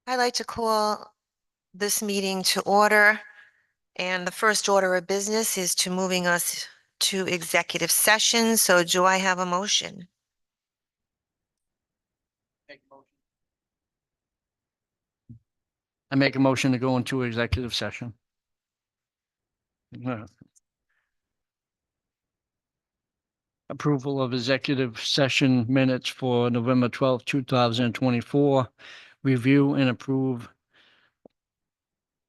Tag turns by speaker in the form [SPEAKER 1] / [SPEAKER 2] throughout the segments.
[SPEAKER 1] I'd like to call this meeting to order. And the first order of business is to moving us to executive session. So do I have a motion?
[SPEAKER 2] I make a motion to go into executive session. Approval of executive session minutes for November 12th, 2024. Review and approve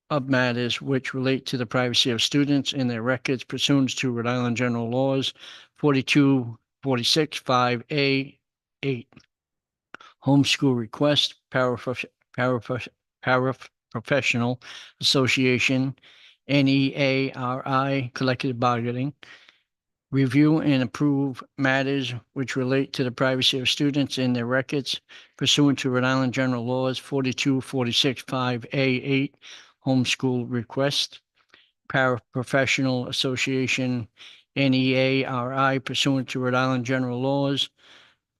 [SPEAKER 2] of matters which relate to the privacy of students and their records pursuant to Rhode Island General Laws 4246 5A 8. Homeschool request, paraprofessional association, NEARI, collective bargaining. Review and approve matters which relate to the privacy of students and their records pursuant to Rhode Island General Laws 4246 5A 8, homeschool request, paraprofessional association, NEARI, pursuant to Rhode Island General Laws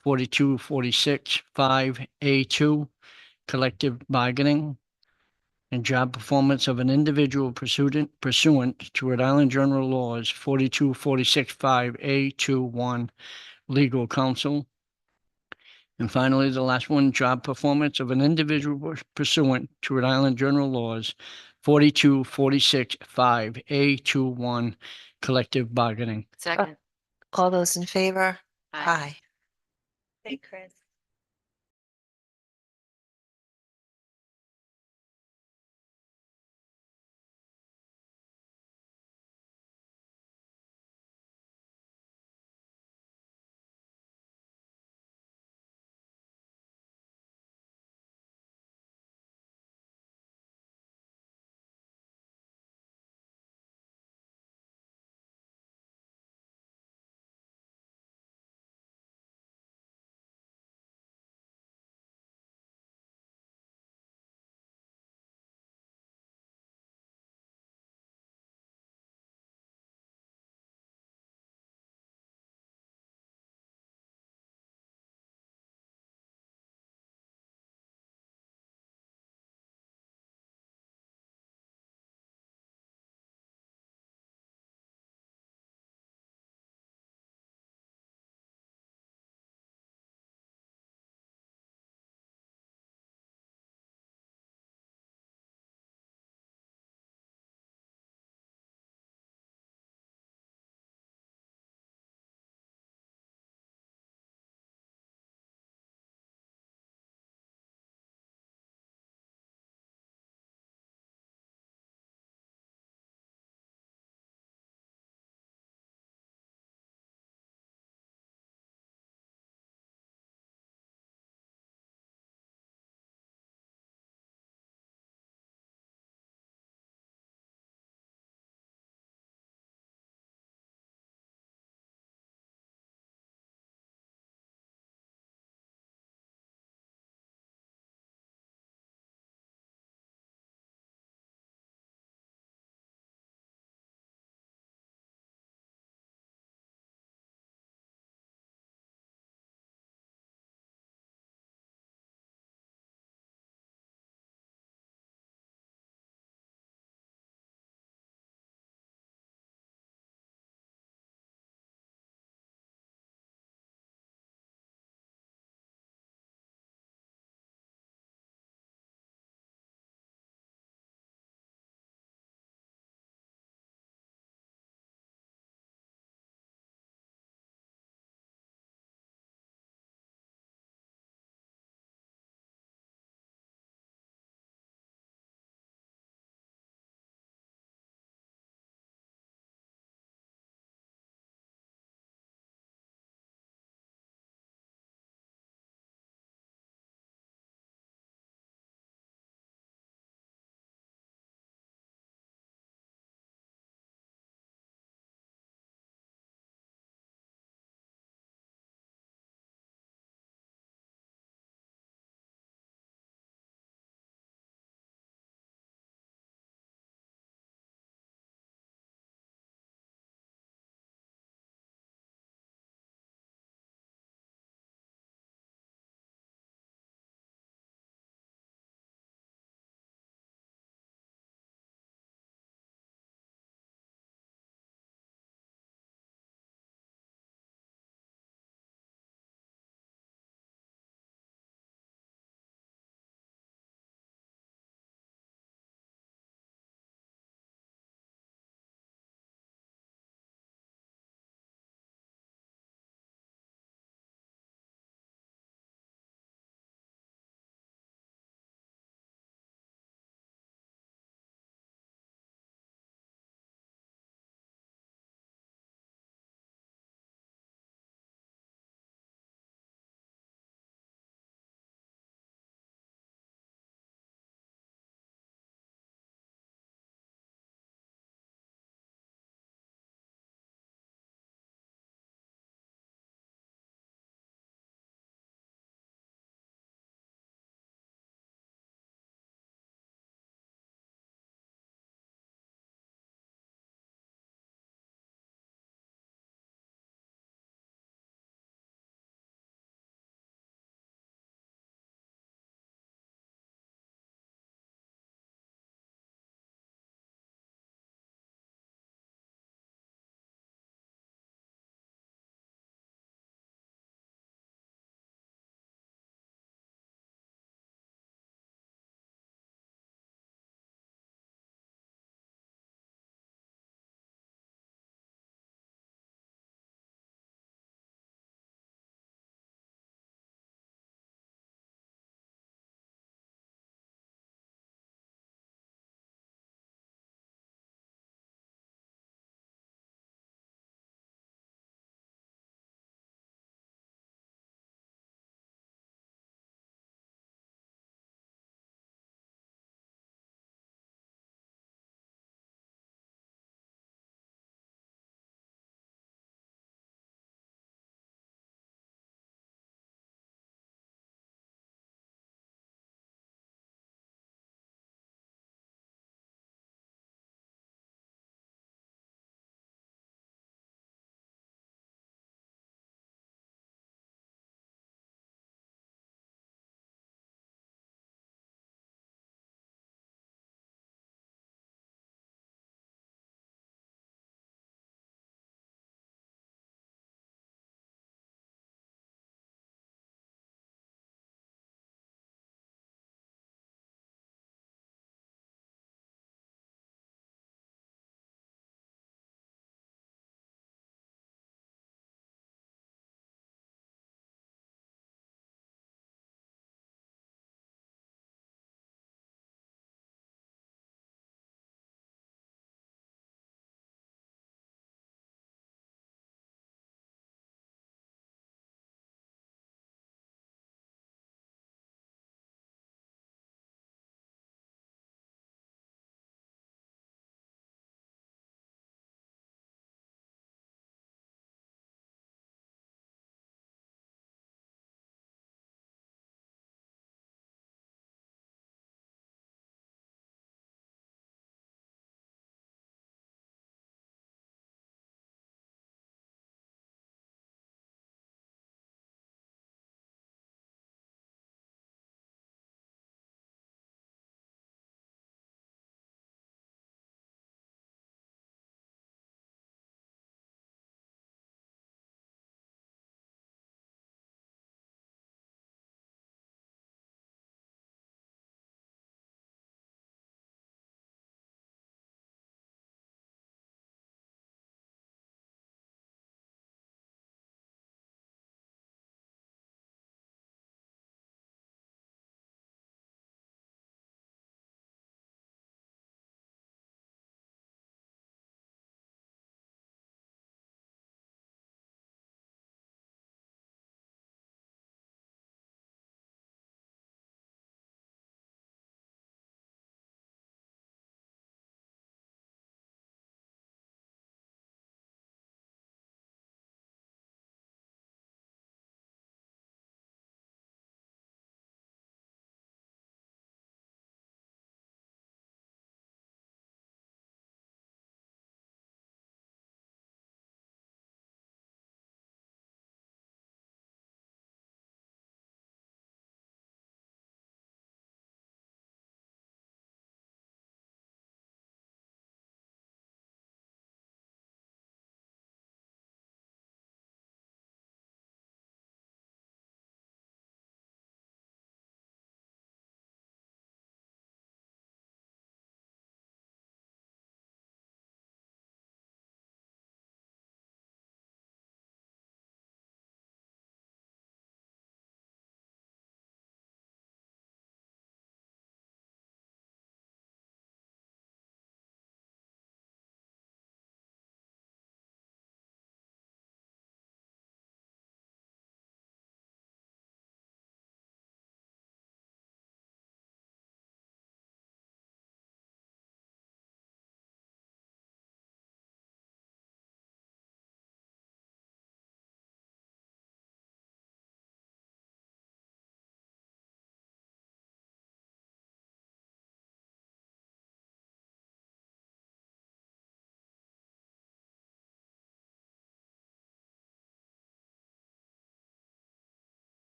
[SPEAKER 2] 4246 5A2, collective bargaining, and job performance of an individual pursuant to Rhode Island General Laws 4246 5A21, legal counsel. And finally, the last one, job performance of an individual pursuant to Rhode Island General Laws 4246 5A21, collective bargaining.
[SPEAKER 3] Second.
[SPEAKER 1] All those in favor?
[SPEAKER 3] Aye.
[SPEAKER 1] Hey, Chris.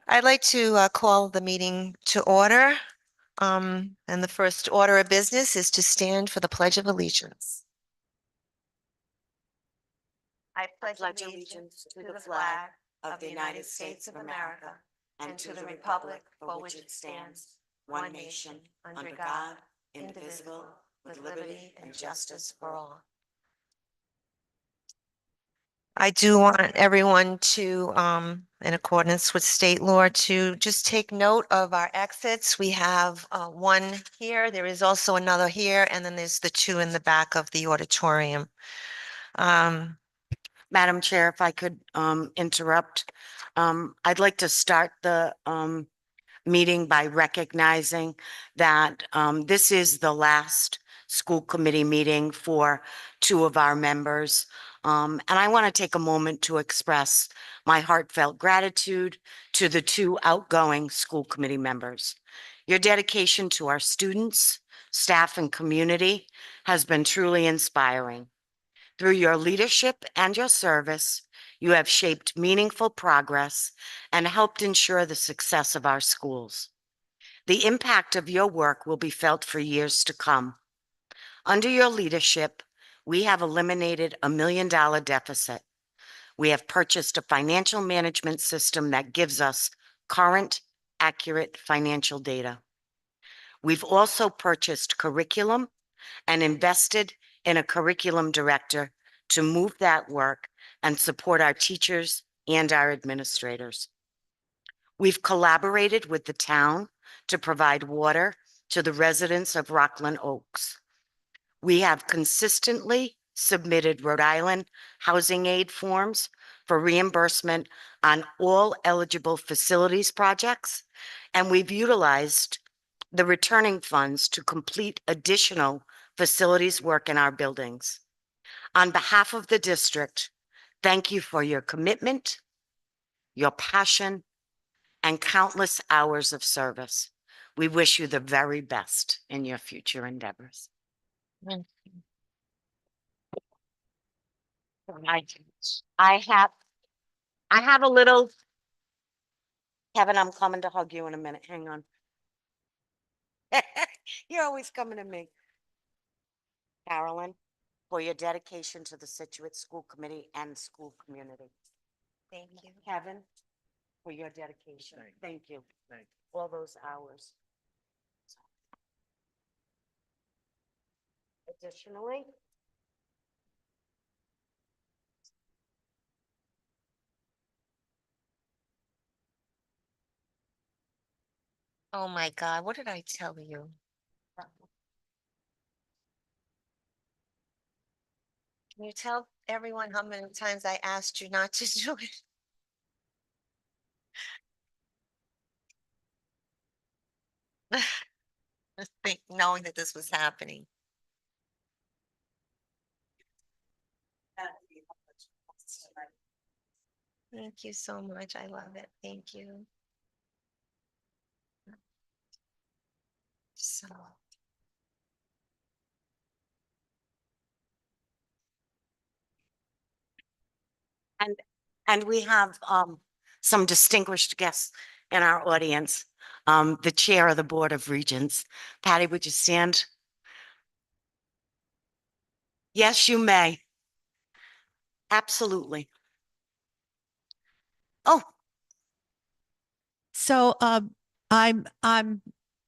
[SPEAKER 1] I'd like to call the meeting to order. And the first order of business is to stand for the Pledge of Allegiance. I pledge allegiance to the flag of the United States of America and to the republic for which it stands, one nation, under God, indivisible, with liberty and justice for all. I do want everyone to, in accordance with state law, to just take note of our exits. We have one here, there is also another here, and then there's the two in the back of the auditorium.
[SPEAKER 3] Madam Chair, if I could interrupt, I'd like to start the meeting by recognizing that this is the last school committee meeting for two of our members. And I want to take a moment to express my heartfelt gratitude to the two outgoing school committee members. Your dedication to our students, staff, and community has been truly inspiring. Through your leadership and your service, you have shaped meaningful progress and helped ensure the success of our schools. The impact of your work will be felt for years to come. Under your leadership, we have eliminated a $1 million deficit. We have purchased a financial management system that gives us current, accurate financial data. We've also purchased curriculum and invested in a curriculum director to move that work and support our teachers and our administrators. We've collaborated with the town to provide water to the residents of Rockland Oaks. We have consistently submitted Rhode Island housing aid forms for reimbursement on all eligible facilities projects, and we've utilized the returning funds to complete additional facilities work in our buildings. On behalf of the district, thank you for your commitment, your passion, and countless hours of service. We wish you the very best in your future endeavors.
[SPEAKER 1] Mm.
[SPEAKER 3] I have a little, Kevin, I'm coming to hug you in a minute. Hang on. You're always coming to me. Carolyn, for your dedication to the Scituate School Committee and school community.
[SPEAKER 1] Thank you.
[SPEAKER 3] Kevin, for your dedication. Thank you. All those hours. Additionally,
[SPEAKER 1] Oh my God, what did I tell you? Can you tell everyone how many times I asked you not to do it? Knowing that this was happening. Thank you so much. I love it. Thank you. So.
[SPEAKER 3] and we have some distinguished guests in our audience. The chair of the Board of Regents. Patty, would you stand? Yes, you may. Absolutely. Oh,
[SPEAKER 4] So I'm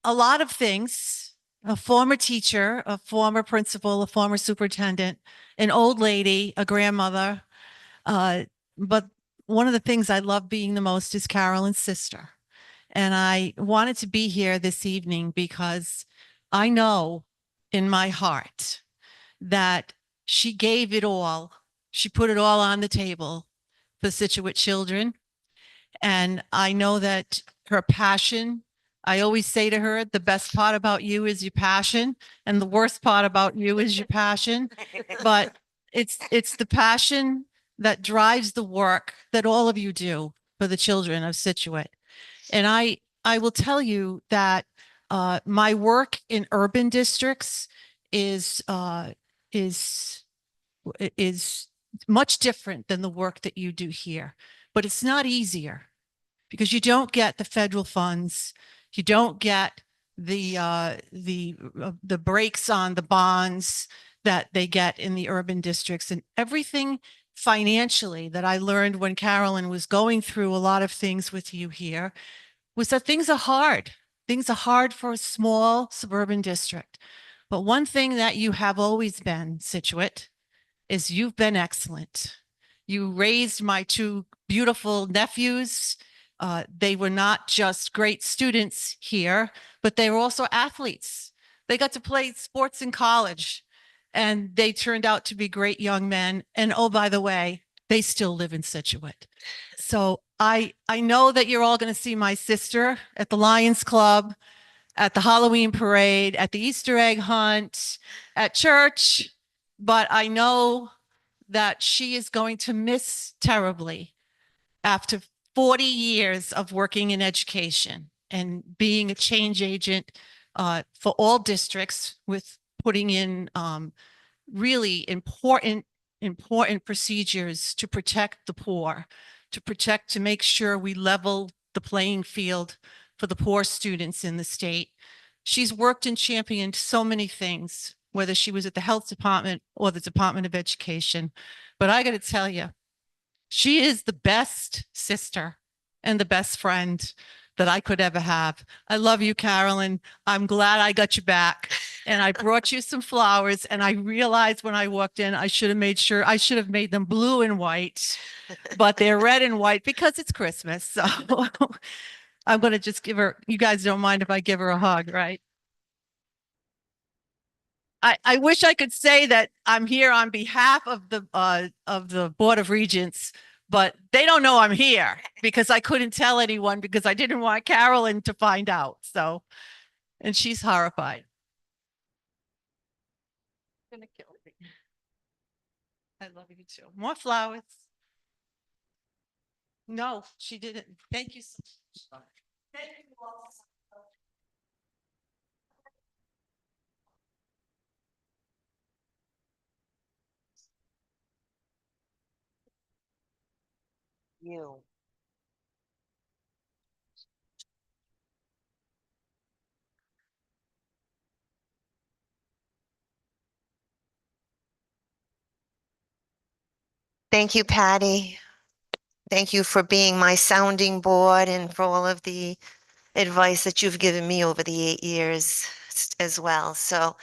[SPEAKER 4] a lot of things, a former teacher, a former principal, a former superintendent, an old lady, a grandmother. But one of the things I love being the most is Carolyn's sister. And I wanted to be here this evening because I know in my heart that she gave it all. She put it all on the table for Scituate children. And I know that her passion, I always say to her, the best part about you is your passion, and the worst part about you is your passion. But it's the passion that drives the work that all of you do for the children of Scituate. And I will tell you that my work in urban districts is is much different than the work that you do here, but it's not easier. because you don't get the federal funds. You don't get the breaks on the bonds that they get in the urban districts, and everything financially that I learned when Carolyn was going through a lot of things with you here was that things are hard. Things are hard for a small suburban district. But one thing that you have always been, Scituate, is you've been excellent. You raised my two beautiful nephews. They were not just great students here, but they were also athletes. They got to play sports in college, and they turned out to be great young men. And oh, by the way, they still live in Scituate. So I know that you're all going to see my sister at the Lions Club, at the Halloween parade, at the Easter egg hunt, at church, but I know that she is going to miss terribly after 40 years of working in education and being a change agent for all districts, with putting in really important procedures to protect the poor, to make sure we level the playing field for the poor students in the state. She's worked and championed so many things, whether she was at the health department or the Department of Education. But I got to tell you, she is the best sister and the best friend that I could ever have. I love you, Carolyn. I'm glad I got you back. And I brought you some flowers, and I realized when I walked in, I should have made them blue and white, but they're red and white because it's Christmas. So I'm going to just give her, you guys don't mind if I give her a hug, right? I wish I could say that I'm here on behalf of the Board of Regents, but they don't know I'm here because I couldn't tell anyone because I didn't want Carolyn to find out. So, and she's horrified. Gonna kill me. I love you too. More flowers. No, she didn't. Thank you so much. Thank you all.
[SPEAKER 1] You. Thank you, Patty. Thank you for being my sounding board and for all of the advice that you've given me over the 8 years as well. So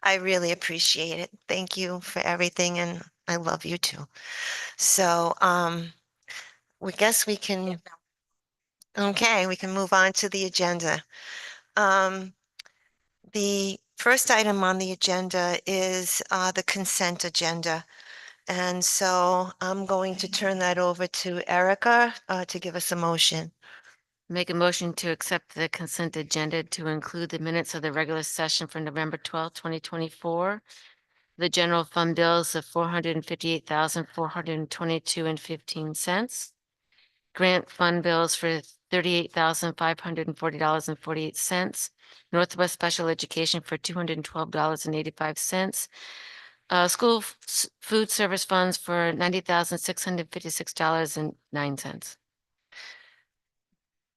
[SPEAKER 1] I really appreciate it. Thank you for everything, and I love you too. So we guess we can, okay, we can move on to the agenda. The first item on the agenda is the consent agenda. And so I'm going to turn that over to Erica to give us a motion.
[SPEAKER 5] Make a motion to accept the consent agenda to include the minutes of the regular session for November 12th, 2024. The general fund bills of $458,422.15. Grant fund bills for $38,540.48. Northwest Special Education for $212.85. School food service funds for $90,656.09.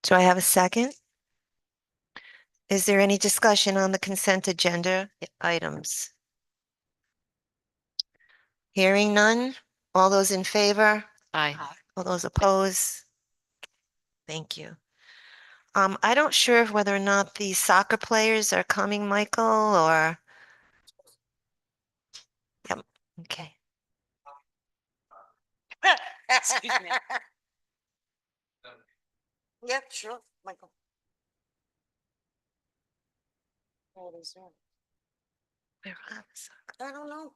[SPEAKER 1] Do I have a second? Is there any discussion on the consent agenda items? Hearing none. All those in favor?
[SPEAKER 5] Aye.
[SPEAKER 1] All those opposed? Thank you. I don't sure whether or not the soccer players are coming, Michael, or. Yep, okay.
[SPEAKER 3] Excuse me. Yep, sure, Michael. What is that?
[SPEAKER 1] Where are the soccer-
[SPEAKER 3] I don't know.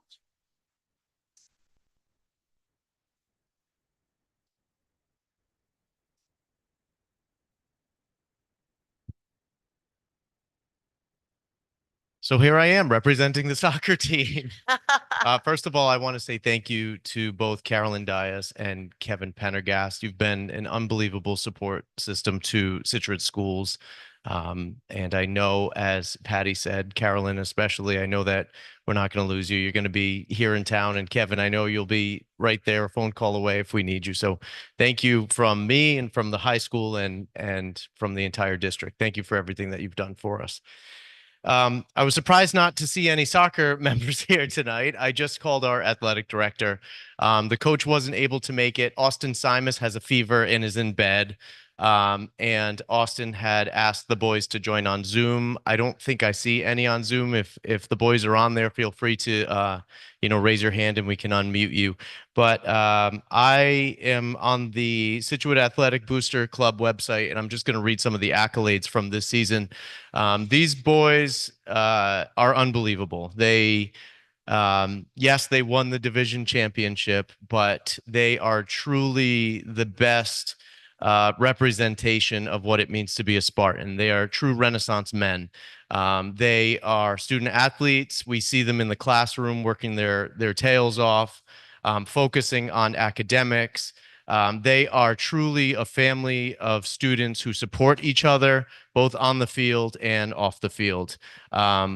[SPEAKER 6] So here I am representing the soccer team. First of all, I want to say thank you to both Carolyn Dias and Kevin Pendergast. You've been an unbelievable support system to Scituate schools. And I know, as Patty said, Carolyn especially, I know that we're not going to lose you. You're going to be here in town. And Kevin, I know you'll be right there, a phone call away if we need you. So thank you from me and from the high school and from the entire district. Thank you for everything that you've done for us. I was surprised not to see any soccer members here tonight. I just called our athletic director. The coach wasn't able to make it. Austin Simus has a fever and is in bed. And Austin had asked the boys to join on Zoom. I don't think I see any on Zoom. If the boys are on there, feel free to raise your hand and we can unmute you. But I am on the Scituate Athletic Booster Club website, and I'm just going to read some of the accolades from this season. These boys are unbelievable. Yes, they won the division championship, but they are truly the best representation of what it means to be a Spartan. They are true Renaissance men. They are student athletes. We see them in the classroom working their tails off, focusing on academics. They are truly a family of students who support each other, both on the field and off the field.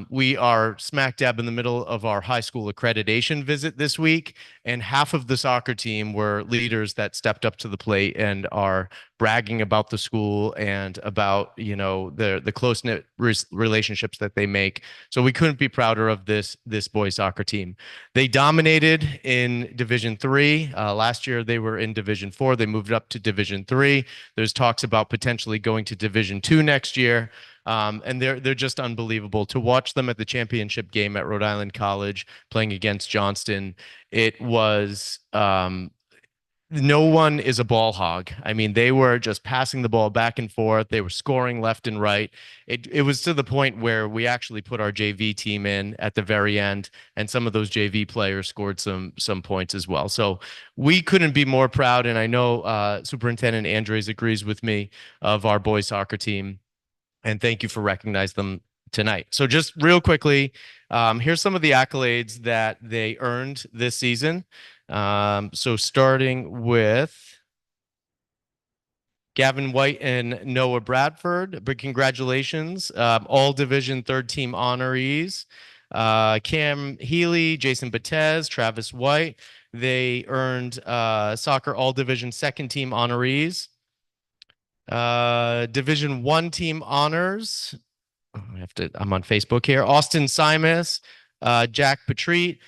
[SPEAKER 6] We are smack dab in the middle of our high school accreditation visit this week, and half of the soccer team were leaders that stepped up to the plate and are bragging about the school and about the close-knit relationships that they make. So we couldn't be prouder of this boys soccer team. They dominated in Division 3. Last year they were in Division 4. They moved up to Division 3. There's talks about potentially going to Division 2 next year. And they're just unbelievable. To watch them at the championship game at Rhode Island College playing against Johnston, it was no one is a ball hog. I mean, they were just passing the ball back and forth. They were scoring left and right. It was to the point where we actually put our JV team in at the very end, and some of those JV players scored some points as well. So we couldn't be more proud. And I know Superintendent Andres agrees with me of our boys soccer team. And thank you for recognizing them tonight. So just real quickly, here's some of the accolades that they earned this season. So starting with Gavin White and Noah Bradford, big congratulations. All Division third team honorees. Cam Healy, Jason Batez, Travis White. They earned soccer all division second team honorees. Division 1 team honors. I'm on Facebook here. Austin Simus, Jack Petreet,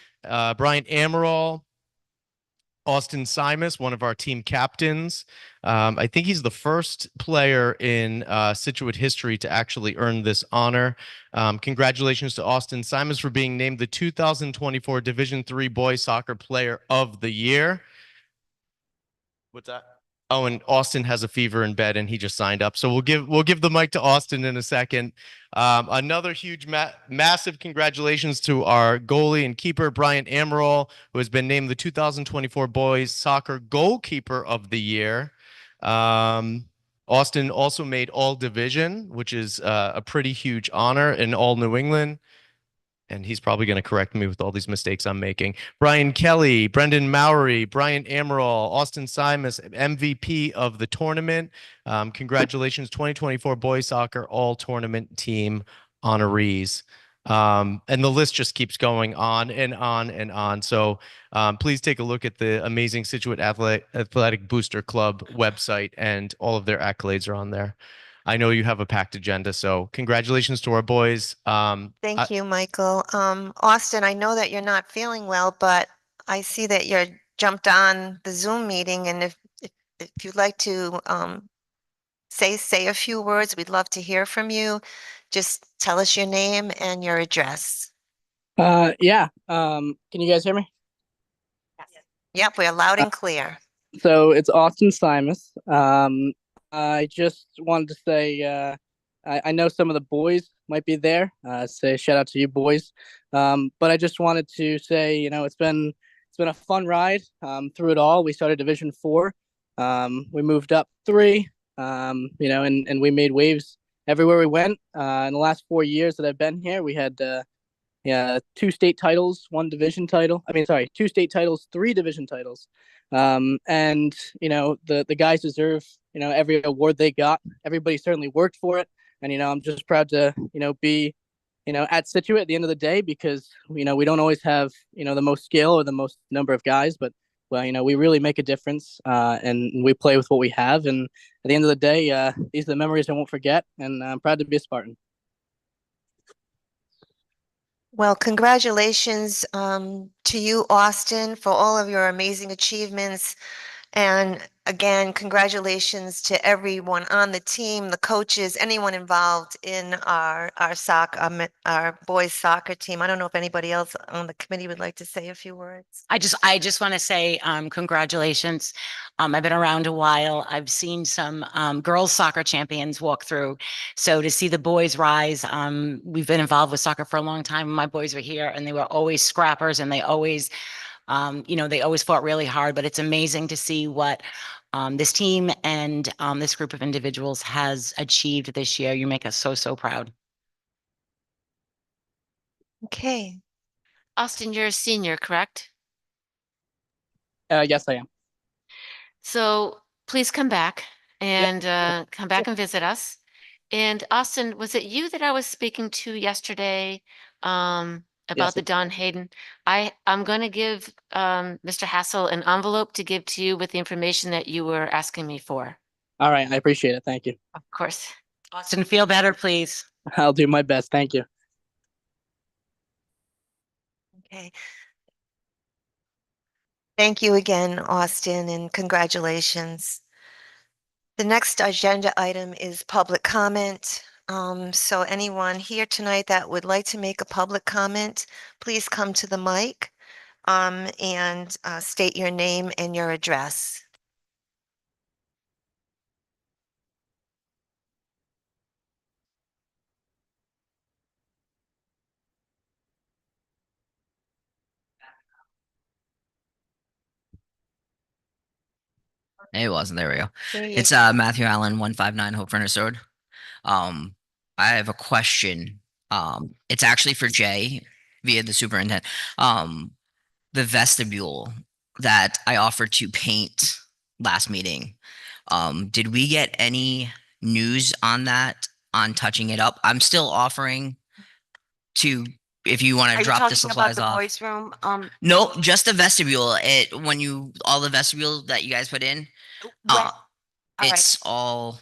[SPEAKER 6] Brian Amaral, Austin Simus, one of our team captains. I think he's the first player in Scituate history to actually earn this honor. Congratulations to Austin Simus for being named the 2024 Division 3 Boys Soccer Player of the Year. What's that? Oh, and Austin has a fever in bed, and he just signed up. So we'll give the mic to Austin in a second. Another huge, massive congratulations to our goalie and keeper, Brian Amaral, who has been named the 2024 Boys Soccer Goalkeeper of the Year. Austin also made All Division, which is a pretty huge honor in All New England. And he's probably going to correct me with all these mistakes I'm making. Brian Kelly, Brendan Mowry, Brian Amaral, Austin Simus, MVP of the tournament. Congratulations, 2024 Boys Soccer All Tournament Team honorees. And the list just keeps going on and on and on. So please take a look at the amazing Scituate Athletic Booster Club website, and all of their accolades are on there. I know you have a packed agenda, so congratulations to our boys.
[SPEAKER 1] Thank you, Michael. Austin, I know that you're not feeling well, but I see that you're jumped on the Zoom meeting, and if you'd like to say a few words, we'd love to hear from you. Just tell us your name and your address.
[SPEAKER 7] Yeah. Can you guys hear me?
[SPEAKER 1] Yep, we're loud and clear.
[SPEAKER 7] So it's Austin Simus. I just wanted to say, I know some of the boys might be there. Say shout out to you boys. But I just wanted to say, it's been a fun ride through it all. We started Division 4. We moved up 3. And we made waves everywhere we went. In the last 4 years that I've been here, we had 2 state titles, 1 division title. 2 state titles, 3 division titles. And the guys deserve every award they got. Everybody certainly worked for it, And, I'm just proud to, be, at Scituate at the end of the day because, we don't always have, the most skill or the most number of guys, but, well, we really make a difference and we play with what we have. And at the end of the day, these are the memories I won't forget. And I'm proud to be a Spartan.
[SPEAKER 1] Well, congratulations to you, Austin, for all of your amazing achievements. And again, congratulations to everyone on the team, the coaches, anyone involved in our soccer, our boys soccer team. I don't know if anybody else on the committee would like to say a few words.
[SPEAKER 8] I just want to say congratulations. I've been around a while. I've seen some girls soccer champions walk through. So to see the boys rise, we've been involved with soccer for a long time. My boys were here and they were always scrappers and they always, they always fought really hard. But it's amazing to see what this team and this group of individuals has achieved this year. You make us so, so proud.
[SPEAKER 1] Okay.
[SPEAKER 5] Austin, you're a senior, correct?
[SPEAKER 7] Yes, I am.
[SPEAKER 5] So please come back and come back and visit us. And Austin, was it you that I was speaking to yesterday about the Don Hayden? I'm going to give Mr. Hassel an envelope to give to you with the information that you were asking me for.
[SPEAKER 7] All right. I appreciate it. Thank you.
[SPEAKER 5] Of course.
[SPEAKER 8] Austin, feel better, please.
[SPEAKER 7] I'll do my best. Thank you.
[SPEAKER 1] Okay. Thank you again, Austin, and congratulations. The next agenda item is public comment. So anyone here tonight that would like to make a public comment, please come to the mic and state your name and your address.
[SPEAKER 9] It wasn't. There we go.
[SPEAKER 1] There you
[SPEAKER 9] It's
[SPEAKER 1] go.
[SPEAKER 9] Matthew Allen, 159 Hope Furnace Road. I have a question. It's actually for Jay via the superintendent. The vestibule that I offered to paint last meeting. Did we get any news on that, on touching it up? I'm still offering to, if you want
[SPEAKER 3] Are
[SPEAKER 9] to
[SPEAKER 3] you
[SPEAKER 9] drop the
[SPEAKER 3] talking about
[SPEAKER 9] supplies
[SPEAKER 3] the
[SPEAKER 9] off.
[SPEAKER 3] boys' room?
[SPEAKER 9] No, just the vestibule. All the vestibule that you guys put in,
[SPEAKER 3] When-
[SPEAKER 9] uh,
[SPEAKER 3] all right.
[SPEAKER 9] it's all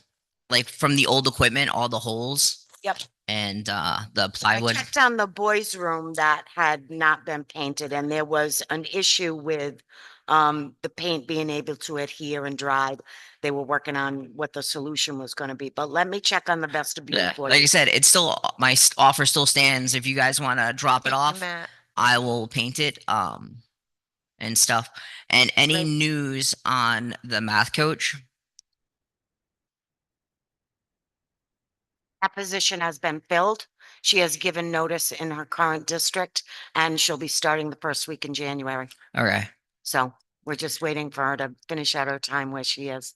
[SPEAKER 9] like from the old equipment, all the holes
[SPEAKER 3] Yep.
[SPEAKER 9] and the
[SPEAKER 3] I
[SPEAKER 9] plywood.
[SPEAKER 3] checked on the boys' room that had not been painted and there was an issue with the paint being able to adhere and dry. They were working on what the solution was going to be, but let me check on the vestibule
[SPEAKER 9] Yeah,
[SPEAKER 3] for
[SPEAKER 9] like I
[SPEAKER 3] you.
[SPEAKER 9] said, it's still offer still stands. If you guys want to drop it
[SPEAKER 1] Thank you,
[SPEAKER 9] off,
[SPEAKER 1] Matt.
[SPEAKER 9] I will paint it and stuff. And any
[SPEAKER 3] Great.
[SPEAKER 9] news on the math coach?
[SPEAKER 3] That position has been filled. She has given notice in her current district and she'll be starting the first week in January.
[SPEAKER 9] Okay.
[SPEAKER 3] So we're just waiting for her to finish out her time where she is.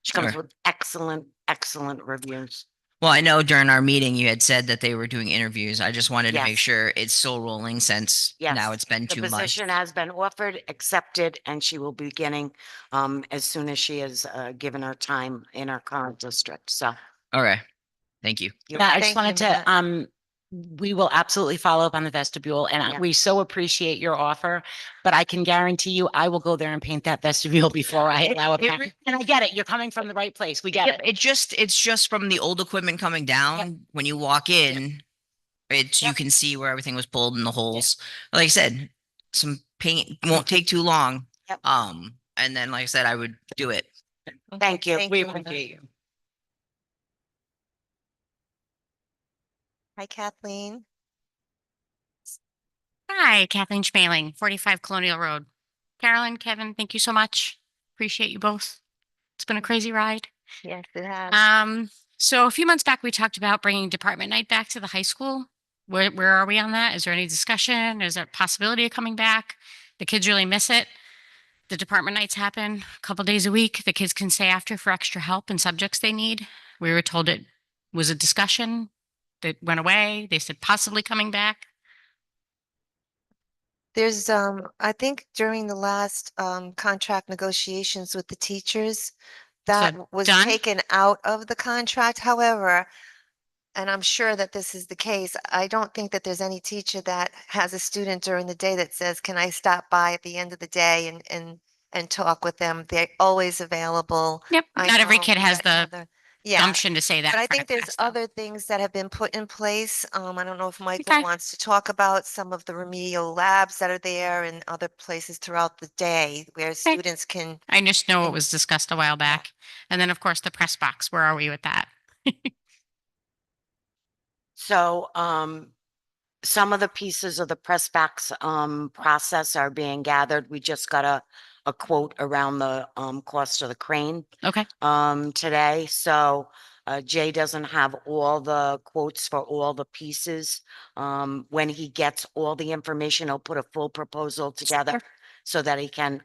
[SPEAKER 3] She comes
[SPEAKER 9] Sure.
[SPEAKER 3] with excellent, excellent reviews.
[SPEAKER 9] Well, I know during our meeting you had said that they were doing interviews. I just wanted to make
[SPEAKER 3] Yes.
[SPEAKER 9] sure it's still rolling since
[SPEAKER 3] Yes.
[SPEAKER 9] now it's been
[SPEAKER 3] The
[SPEAKER 9] 2 months.
[SPEAKER 3] position has been offered, accepted, and she will be beginning as soon as she is given her time in her current district. So
[SPEAKER 9] Okay. Thank you.
[SPEAKER 3] you're
[SPEAKER 8] Matt, I
[SPEAKER 3] welcome.
[SPEAKER 8] just
[SPEAKER 1] Thank you,
[SPEAKER 8] wanted to,
[SPEAKER 1] Matt.
[SPEAKER 8] we will absolutely follow up on the vestibule and
[SPEAKER 3] Yeah.
[SPEAKER 8] we so appreciate your offer, but I can guarantee you, I will go there and paint that vestibule before I allow it. And I get it. You're coming from the right place. We get
[SPEAKER 9] Yeah,
[SPEAKER 8] it.
[SPEAKER 9] it's just from the old equipment coming down. When you walk in, it's you
[SPEAKER 3] Yep.
[SPEAKER 9] can see where everything was pulled in the holes. Like I said, some paint won't take too long.
[SPEAKER 3] Yep.
[SPEAKER 9] And then like I said, I would do it.
[SPEAKER 3] Thank you.
[SPEAKER 8] We
[SPEAKER 1] Matt.
[SPEAKER 8] appreciate you.
[SPEAKER 1] Hi, Kathleen.
[SPEAKER 10] Hi, Kathleen Schmaling, 45 Colonial Road. Carolyn, Kevin, thank you so much. Appreciate you both. It's been a crazy ride.
[SPEAKER 1] Yes, it has.
[SPEAKER 10] So a few months back, we talked about bringing department night back to the high school. Where are we on that? Is there any discussion? Is there a possibility of coming back? The kids really miss it. The department nights happen a couple days a week. The kids can stay after for extra help and subjects they need. We were told it was a discussion that went away. They said possibly coming back.
[SPEAKER 1] There's, I think during the last contract negotiations with the teachers, that was
[SPEAKER 10] done?
[SPEAKER 1] taken out of the contract. However, and I'm sure that this is the case, I don't think that there's any teacher that has a student during the day that says, can I stop by at the end of the day and talk with them? They're always available.
[SPEAKER 10] Yep.
[SPEAKER 1] I
[SPEAKER 10] Not every
[SPEAKER 1] know
[SPEAKER 10] kid
[SPEAKER 1] we
[SPEAKER 10] has
[SPEAKER 1] had
[SPEAKER 10] the
[SPEAKER 1] other- Yeah,
[SPEAKER 10] gumption to say that.
[SPEAKER 1] but I
[SPEAKER 10] in front
[SPEAKER 1] think
[SPEAKER 10] of
[SPEAKER 1] there's
[SPEAKER 10] class, though.
[SPEAKER 1] other things that have been put in place. I don't know if Michael
[SPEAKER 10] Okay.
[SPEAKER 1] wants to talk about some of the remedial labs that are there and other places throughout the day where students can.
[SPEAKER 10] I just know it
[SPEAKER 1] and-
[SPEAKER 10] was discussed a while back. And then, of course, the press box. Where are we with that?
[SPEAKER 3] So, some of the pieces of the press box, process are being gathered. We just got a quote around the, cost of the crane,
[SPEAKER 10] Okay.
[SPEAKER 3] today. So, Jay doesn't have all the quotes for all the pieces. When he gets all the information, he'll put a full proposal together so that he can,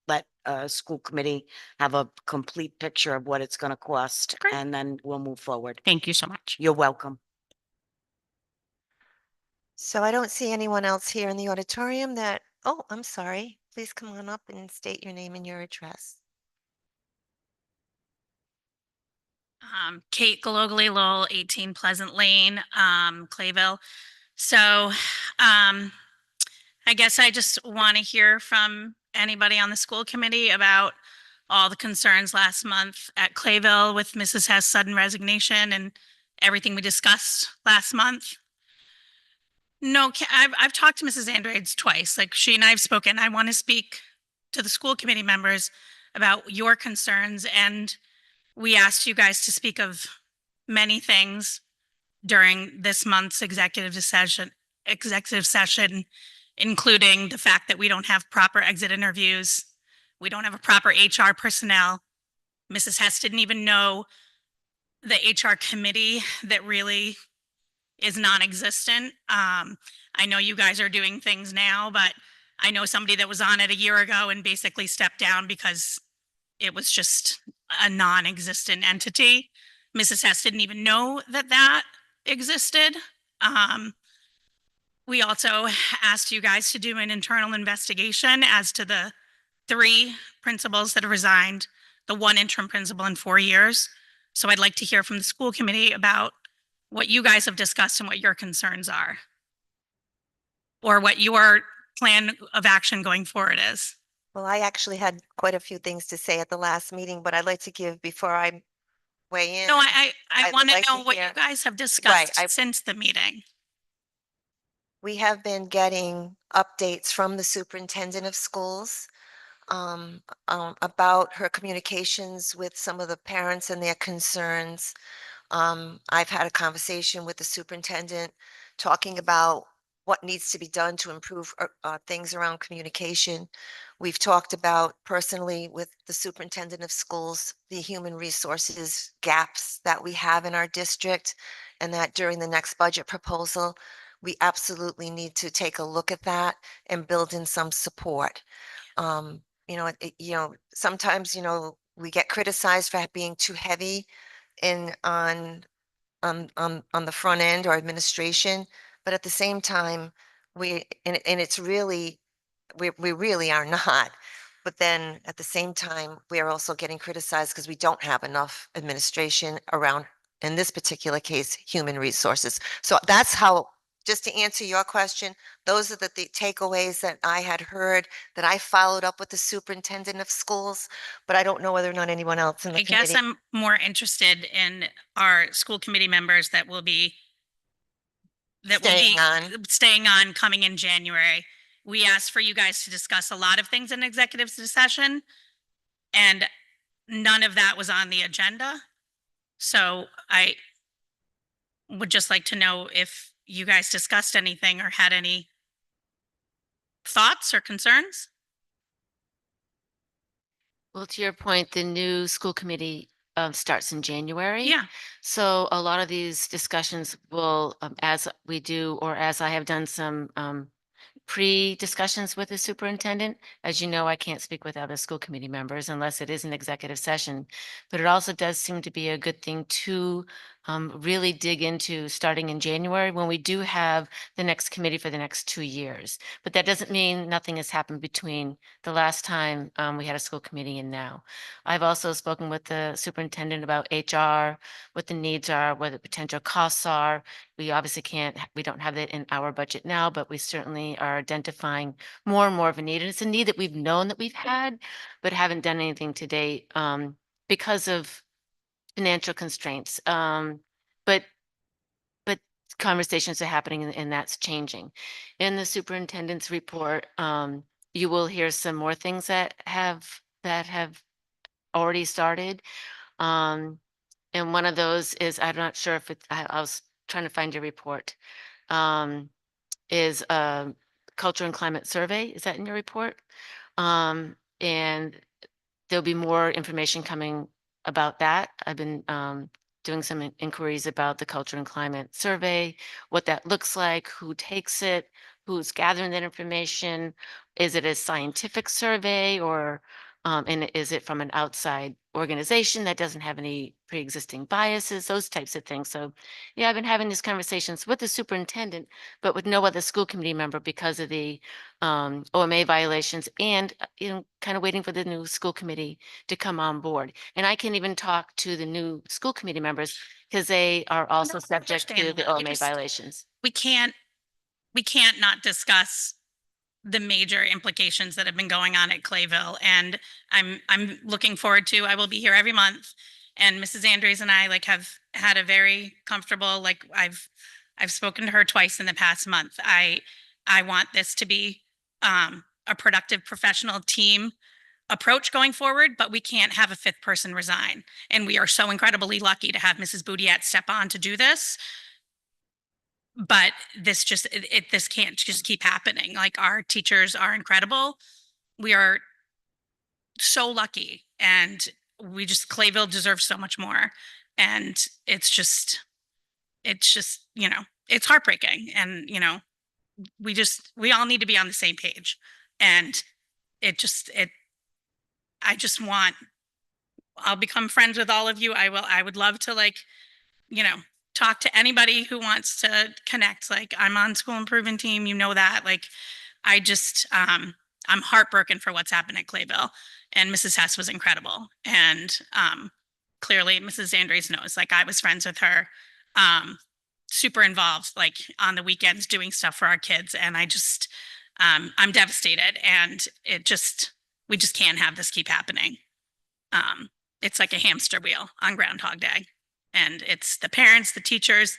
[SPEAKER 3] let, school committee have a complete picture of what it's gonna cost,
[SPEAKER 10] Great.
[SPEAKER 3] and then we'll move forward.
[SPEAKER 10] Thank you so much.
[SPEAKER 3] You're welcome.
[SPEAKER 1] So I don't see anyone else here in the auditorium that, oh, I'm sorry. Please come on up and state your name and your address.
[SPEAKER 11] Kate Galogly Lowell, 18 Pleasant Lane, Clayville. So, I guess I just want to hear from anybody on the school committee about all the concerns last month at Clayville with Mrs. Hess' sudden resignation and everything we discussed last month. No, I've talked to Mrs. Andrades twice. Like, she and I have spoken. I want to speak to the school committee members about your concerns, and we asked you guys to speak of many things during this month's executive session, including the fact that we don't have proper exit interviews. We don't have a proper HR personnel. Mrs. Hess didn't even know the HR committee that really is non-existent. I know you guys are doing things now, but I know somebody that was on it a year ago and basically stepped down because it was just a non-existent entity. Mrs. Hess didn't even know that that existed. We also asked you guys to do an internal investigation as to the 3 principals that have resigned, the 1 interim principal in 4 years. So I'd like to hear from the school committee about what you guys have discussed and what your concerns are, or what your plan of action going forward is.
[SPEAKER 1] Well, I actually had quite a few things to say at the last meeting, but I'd like to give before I weigh in.
[SPEAKER 11] No, I
[SPEAKER 1] I
[SPEAKER 11] want
[SPEAKER 1] would
[SPEAKER 11] to
[SPEAKER 1] like
[SPEAKER 11] know
[SPEAKER 1] to
[SPEAKER 11] what
[SPEAKER 1] hear-
[SPEAKER 11] you guys have discussed
[SPEAKER 1] I-
[SPEAKER 11] since the meeting.
[SPEAKER 1] We have been getting updates from the superintendent of schools about her communications with some of the parents and their concerns. I've had a conversation with the superintendent talking about what needs to be done to improve things around communication. We've talked about personally with the superintendent of schools, the human resources gaps that we have in our district, and that during the next budget proposal, we absolutely need to take a look at that and build in some support. Sometimes, we get criticized for being too heavy in on the front end or administration, but at the same time, and it's really, we really are not. But then at the same time, we are also getting criticized because we don't have enough administration around, in this particular case, human resources. So that's how, just to answer your question, those are the takeaways that I had heard, that I followed up with the superintendent of schools, but I don't know whether or not anyone else in the
[SPEAKER 11] I guess
[SPEAKER 1] committee.
[SPEAKER 11] I'm more interested in our school committee members that will be
[SPEAKER 1] Staying on.
[SPEAKER 11] staying on coming in January. We asked for you guys to discuss a lot of things in executive session, and none of that was on the agenda. So I would just like to know if you guys discussed anything or had any thoughts or concerns.
[SPEAKER 5] Well, to your point, the new school committee starts in January.
[SPEAKER 11] Yeah.
[SPEAKER 5] So a lot of these discussions will, as we do, or as I have done some pre-discussions with the superintendent. As you know, I can't speak with other school committee members unless it is an executive session. But it also does seem to be a good thing to really dig into starting in January when we do have the next committee for the next 2 years. But that doesn't mean nothing has happened between the last time we had a school committee and now. I've also spoken with the superintendent about HR, what the needs are, what the potential costs are. We obviously we don't have that in our budget now, but we certainly are identifying more and more of a need. And it's a need that we've known that we've had, but haven't done anything to date because of financial constraints. But but conversations are happening and that's changing. In the superintendent's report, you will hear some more things that have already started. And one of those is, I'm not sure if I was trying to find your report, is a culture and climate survey. Is that in your report? And there'll be more information coming about that. I've been doing some inquiries about the culture and climate survey, what that looks like, who takes it, who's gathering that information. Is it a scientific survey or and is it from an outside organization that doesn't have any pre-existing biases, those types of things. So yeah, I've been having these conversations with the superintendent, but with no other school committee member because of the OMA violations and, kind of waiting for the new school committee to come on board. And I can even talk to the new school committee members because they are also
[SPEAKER 11] that's
[SPEAKER 5] subject to the
[SPEAKER 11] understandable.
[SPEAKER 5] OMA violations.
[SPEAKER 11] We can't not discuss the major implications that have been going on at Clayville. And I'm looking forward to, I will be here every month. And Mrs. Andrews and I have had a very comfortable, I've spoken to her twice in the past month. I want this to be a productive professional team approach going forward, but we can't have a fifth person resign. And we are so incredibly lucky to have Mrs. Boudiette step on to do this. But this this can't just keep happening. Like, our teachers are incredible. We are so lucky, and Clayville deserves so much more. And it's just, it's heartbreaking. And, we all need to be on the same page. And I just want, I'll become friends with all of you. I would love to talk to anybody who wants to connect. Like, I'm on school improvement team, that. I'm heartbroken for what's happened at Clayville, and Mrs. Hess was incredible. And clearly Mrs. Andres knows, I was friends with her, super involved, on the weekends doing stuff for our kids. And I'm devastated, and we just can't have this keep happening. It's like a hamster wheel on Groundhog Day. And it's the parents, the teachers.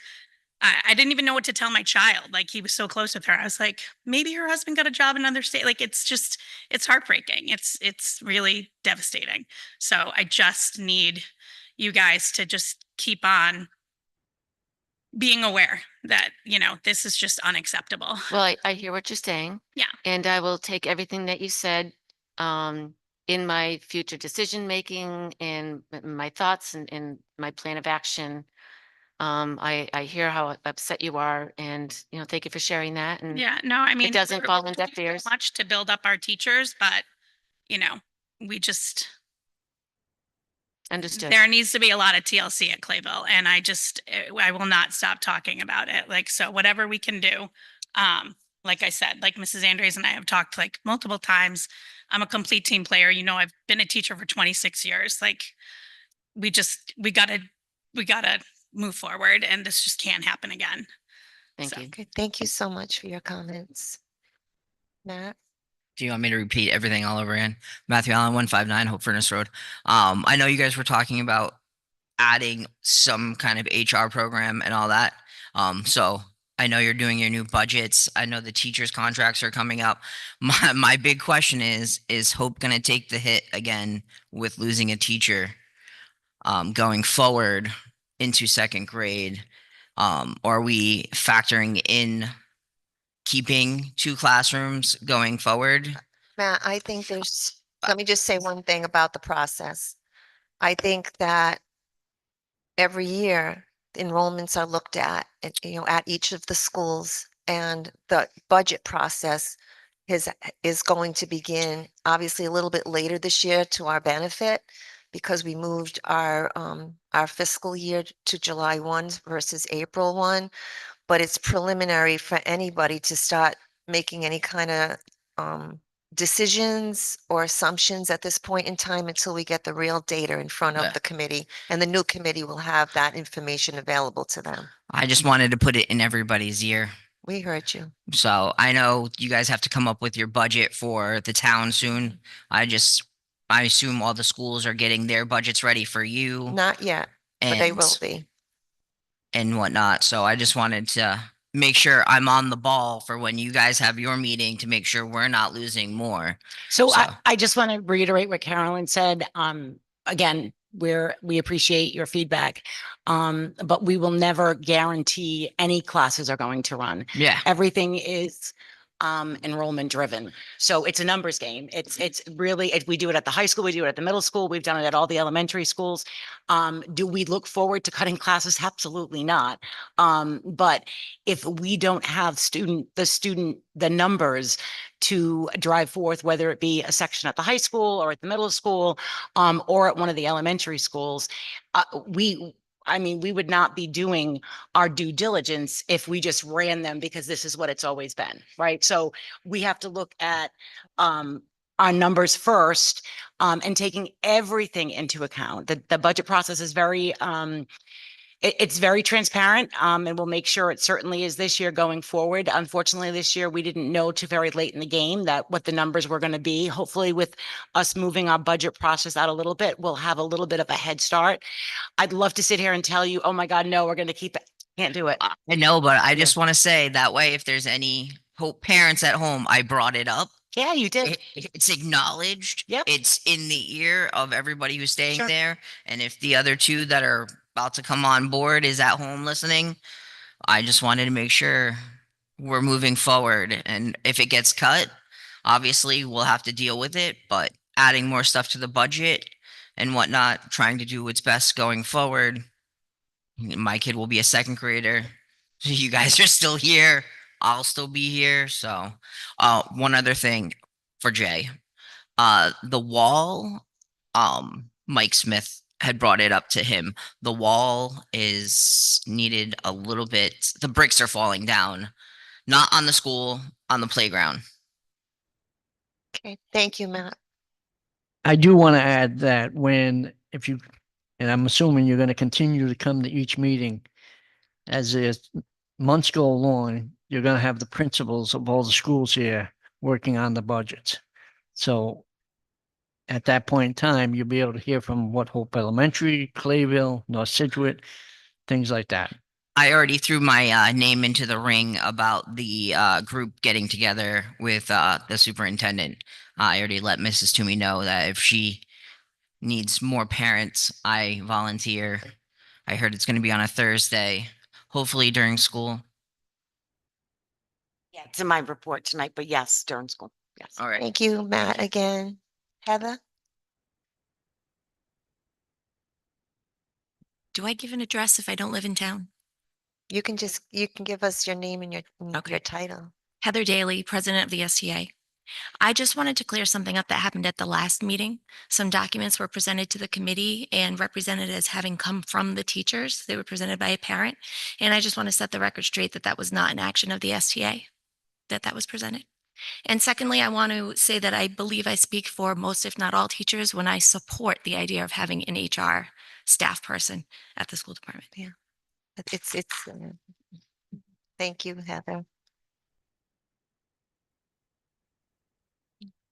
[SPEAKER 11] I didn't even know what to tell my child. He was so close with her. I was like, maybe her husband got a job in another state. It's heartbreaking. It's really devastating. So I just need you guys to just keep on being aware that, this is just unacceptable.
[SPEAKER 5] Well, I hear what you're saying.
[SPEAKER 11] Yeah.
[SPEAKER 5] And I will take everything that you said in my future decision making and my thoughts and my plan of action. I hear how upset you are, and thank you for sharing that. And
[SPEAKER 11] Yeah, no, I mean,
[SPEAKER 5] it doesn't fall in deaf
[SPEAKER 11] doing
[SPEAKER 5] ears.
[SPEAKER 11] so much to build up our teachers, but we just
[SPEAKER 5] Understood.
[SPEAKER 11] there needs to be a lot of TLC at Clayville, and I will not stop talking about it. So whatever we can do, like I said, like Mrs. Andres and I have talked multiple times. I'm a complete team player. I've been a teacher for 26 years. We gotta move forward, and this just can't happen again.
[SPEAKER 5] Thank
[SPEAKER 11] So.
[SPEAKER 5] you.
[SPEAKER 1] Okay, thank you so much for your comments. Matt?
[SPEAKER 9] Do you want me to repeat everything all over again? Matthew Allen, 159 Hope Furnace Road. I know you guys were talking about adding some kind of HR program and all that. So I know you're doing your new budgets. I know the teachers' contracts are coming up. My big question is Hope going to take the hit again with losing a teacher going forward into second grade? Or are we factoring in keeping 2 classrooms going forward?
[SPEAKER 1] Matt, I think let me just say one thing about the process. I think that every year enrollments are looked at, at each of the schools, and the budget process is going to begin obviously a little bit later this year to our benefit. because we moved our fiscal year to July 1 versus April 1. But it's preliminary for anybody to start making any kind of decisions or assumptions at this point in time until we get the real data in front
[SPEAKER 9] Yeah.
[SPEAKER 1] of the committee, and the new committee will have that information available to them.
[SPEAKER 9] I just wanted to put it in everybody's ear.
[SPEAKER 1] We heard you.
[SPEAKER 9] So I know you guys have to come up with your budget for the town soon. I assume all the schools are getting their budgets ready for you
[SPEAKER 1] Not yet, but they will
[SPEAKER 9] and
[SPEAKER 1] be.
[SPEAKER 9] and whatnot. So I just wanted to make sure I'm on the ball for when you guys have your meeting to make sure we're not losing more.
[SPEAKER 8] So
[SPEAKER 9] So-
[SPEAKER 8] I just want to reiterate what Carolyn said. Again, we appreciate your feedback. But we will never guarantee any classes are going to run.
[SPEAKER 9] Yeah.
[SPEAKER 8] Everything is enrollment driven. So it's a numbers game. It's really, if we do it at the high school, we do it at the middle school, we've done it at all the elementary schools. Do we look forward to cutting classes? Absolutely not. But if we don't have the numbers to drive forth, whether it be a section at the high school or at the middle school, or at one of the elementary schools, we would not be doing our due diligence if we just ran them because this is what it's always been, right? So we have to look at our numbers first, and taking everything into account. The budget process is very it's very transparent, and we'll make sure it certainly is this year going forward. Unfortunately, this year we didn't know till very late in the game that what the numbers were going to be. Hopefully, with us moving our budget process out a little bit, we'll have a little bit of a head start. I'd love to sit here and tell you, oh my God, no, we're going to keep it. Can't do it.
[SPEAKER 9] I know, but I just want to say that way, if there's any parents at home, I brought it up.
[SPEAKER 8] Yeah, you did.
[SPEAKER 9] It's acknowledged.
[SPEAKER 8] Yep.
[SPEAKER 9] It's in the ear of everybody who's staying
[SPEAKER 8] Sure.
[SPEAKER 9] there. And if the other two that are about to come on board is at home listening, I just wanted to make sure we're moving forward. And if it gets cut, obviously we'll have to deal with it, but adding more stuff to the budget and whatnot, trying to do what's best going forward. My kid will be a second grader. You guys are still here. I'll still be here. So, one other thing for Jay, the wall, Mike Smith had brought it up to him. The wall is needed a little bit. The bricks are falling down, not on the school, on the playground.
[SPEAKER 1] Okay, thank you, Matt.
[SPEAKER 2] I do want to add that and I'm assuming you're going to continue to come to each meeting as the months go along, you're going to have the principals of all the schools here working on the budgets. So at that point in time, you'll be able to hear from what Hope Elementary, Clayville, North Scituate, things like that.
[SPEAKER 9] I already threw my name into the ring about the group getting together with the superintendent. I already let Mrs. Toomey know that if she needs more parents, I volunteer. I heard it's going to be on a Thursday, hopefully during school.
[SPEAKER 3] Yeah, it's in my report tonight, but yes, during school. Yes.
[SPEAKER 9] All right.
[SPEAKER 1] Thank you, Matt, again. Heather?
[SPEAKER 12] Do I give an address if I don't live in town?
[SPEAKER 1] You can give us your name and your
[SPEAKER 12] Okay.
[SPEAKER 1] title.
[SPEAKER 12] Heather Daly, president of the STA. I just wanted to clear something up that happened at the last meeting. Some documents were presented to the committee and represented as having come from the teachers. They were presented by a parent. And I just want to set the record straight that that was not an action of the STA, that was presented. And secondly, I want to say that I believe I speak for most, if not all, teachers when I support the idea of having an HR staff person at the school department.
[SPEAKER 1] Yeah. Thank you, Heather.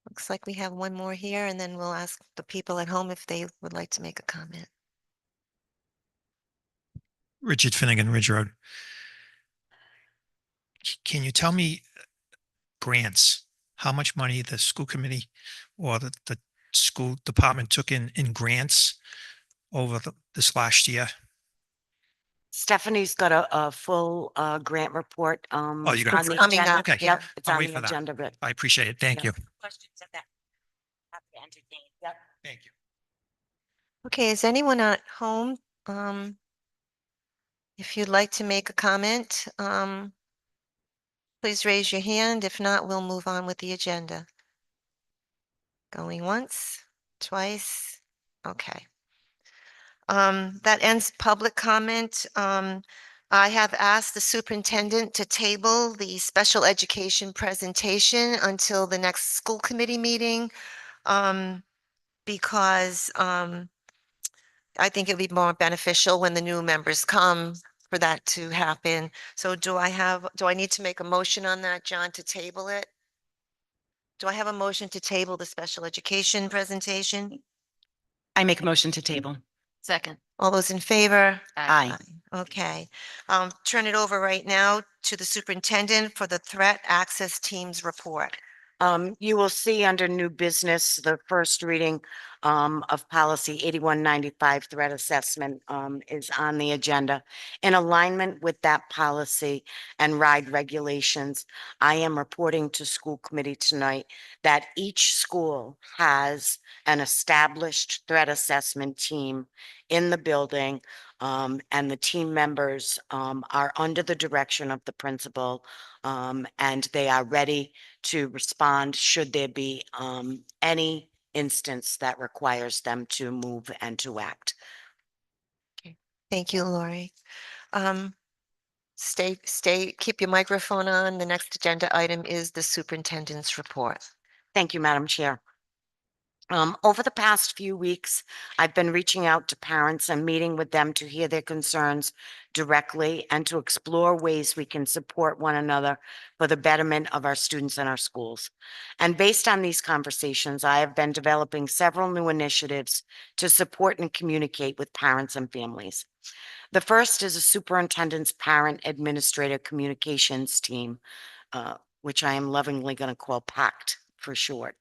[SPEAKER 1] Looks like we have one more here, and then we'll ask the people at home if they would like to make a comment.
[SPEAKER 13] Richard Finnegan, Ridge Road. Can you tell me grants, how much money the school committee or the school department took in grants over this last year?
[SPEAKER 3] Stephanie's got a full grant report.
[SPEAKER 13] Oh, you got
[SPEAKER 3] on
[SPEAKER 13] it.
[SPEAKER 3] the
[SPEAKER 1] Coming
[SPEAKER 3] agenda.
[SPEAKER 1] up,
[SPEAKER 13] Okay.
[SPEAKER 3] Yep, it's
[SPEAKER 13] I'll
[SPEAKER 3] on
[SPEAKER 13] wait
[SPEAKER 3] the
[SPEAKER 13] for that.
[SPEAKER 3] agenda, but
[SPEAKER 13] I appreciate it. Thank
[SPEAKER 3] Yeah.
[SPEAKER 13] you.
[SPEAKER 8] Questions of that? Have to entertain. Yep.
[SPEAKER 13] Thank you.
[SPEAKER 1] Okay, is anyone at home? If you'd like to make a comment, please raise your hand. If not, we'll move on with the agenda. Going once, twice. Okay. That ends public comment. I have asked the superintendent to table the special education presentation until the next school committee meeting. Because I think it'd be more beneficial when the new members come for that to happen. So do I need to make a motion on that, John, to table it? Do I have a motion to table the special education presentation?
[SPEAKER 8] I make a motion to table.
[SPEAKER 5] Second.
[SPEAKER 1] All those in favor?
[SPEAKER 8] Aye.
[SPEAKER 1] Okay. Turn it over right now to the superintendent for the threat access team's report.
[SPEAKER 3] You will see under new business, the first reading of policy 8195 threat assessment is on the agenda. In alignment with that policy and RIDE regulations, I am reporting to school committee tonight that each school has an established threat assessment team in the building, and the team members are under the direction of the principal, and they are ready to respond should there be any instance that requires them to move and to act.
[SPEAKER 1] Thank you, Lori. Keep your microphone on. The next agenda item is the superintendent's report.
[SPEAKER 3] Thank you, Madam Chair. Over the past few weeks, I've been reaching out to parents and meeting with them to hear their concerns directly and to explore ways we can support one another for the betterment of our students and our schools. And based on these conversations, I have been developing several new initiatives to support and communicate with parents and families. The first is a superintendent's parent administrator communications team, which I am lovingly going to call PACT for short.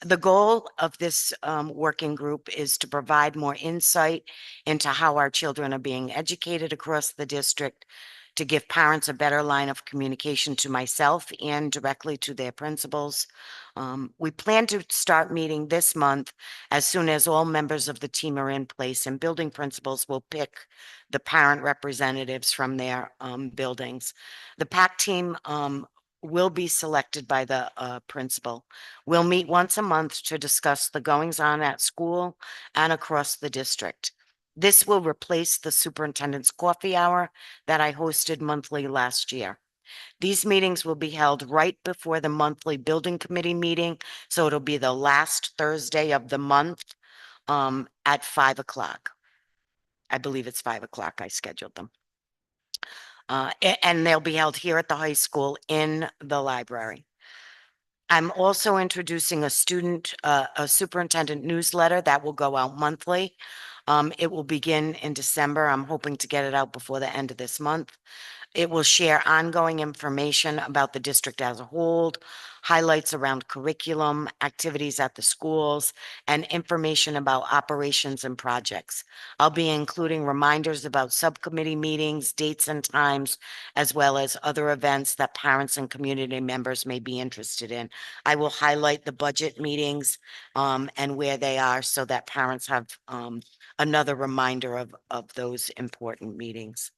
[SPEAKER 3] The goal of this working group is to provide more insight into how our children are being educated across the district, to give parents a better line of communication to myself and directly to their principals. We plan to start meeting this month as soon as all members of the team are in place, and building principals will pick the parent representatives from their buildings. The PAC team will be selected by the principal. We'll meet once a month to discuss the goings on at school and across the district. This will replace the superintendent's coffee hour that I hosted monthly last year. These meetings will be held right before the monthly building committee meeting, so it'll be the last Thursday of the month at 5 o'clock. I believe it's 5 o'clock. I scheduled them. And they'll be held here at the high school in the library. I'm also introducing a superintendent newsletter that will go out monthly. It will begin in December. I'm hoping to get it out before the end of this month. It will share ongoing information about the district as a whole, highlights around curriculum, activities at the schools, and information about operations and projects. I'll be including reminders about subcommittee meetings, dates and times, as well as other events that parents and community members may be interested in. I will highlight the budget meetings and where they are so that parents have another reminder of those important meetings.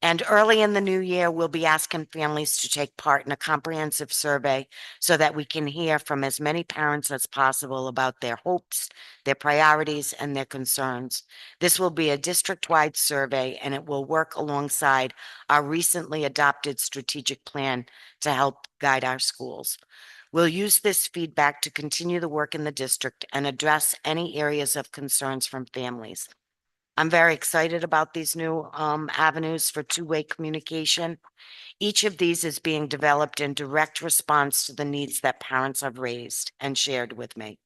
[SPEAKER 3] And early in the new year, we'll be asking families to take part in a comprehensive survey so that we can hear from as many parents as possible about their hopes, their priorities, and their concerns. This will be a district-wide survey, and it will work alongside our recently adopted strategic plan to help guide our schools. We'll use this feedback to continue the work in the district and address any areas of concerns from families. I'm very excited about these new avenues for two-way communication. Each of these is being developed in direct response to the needs that parents have raised and shared with me.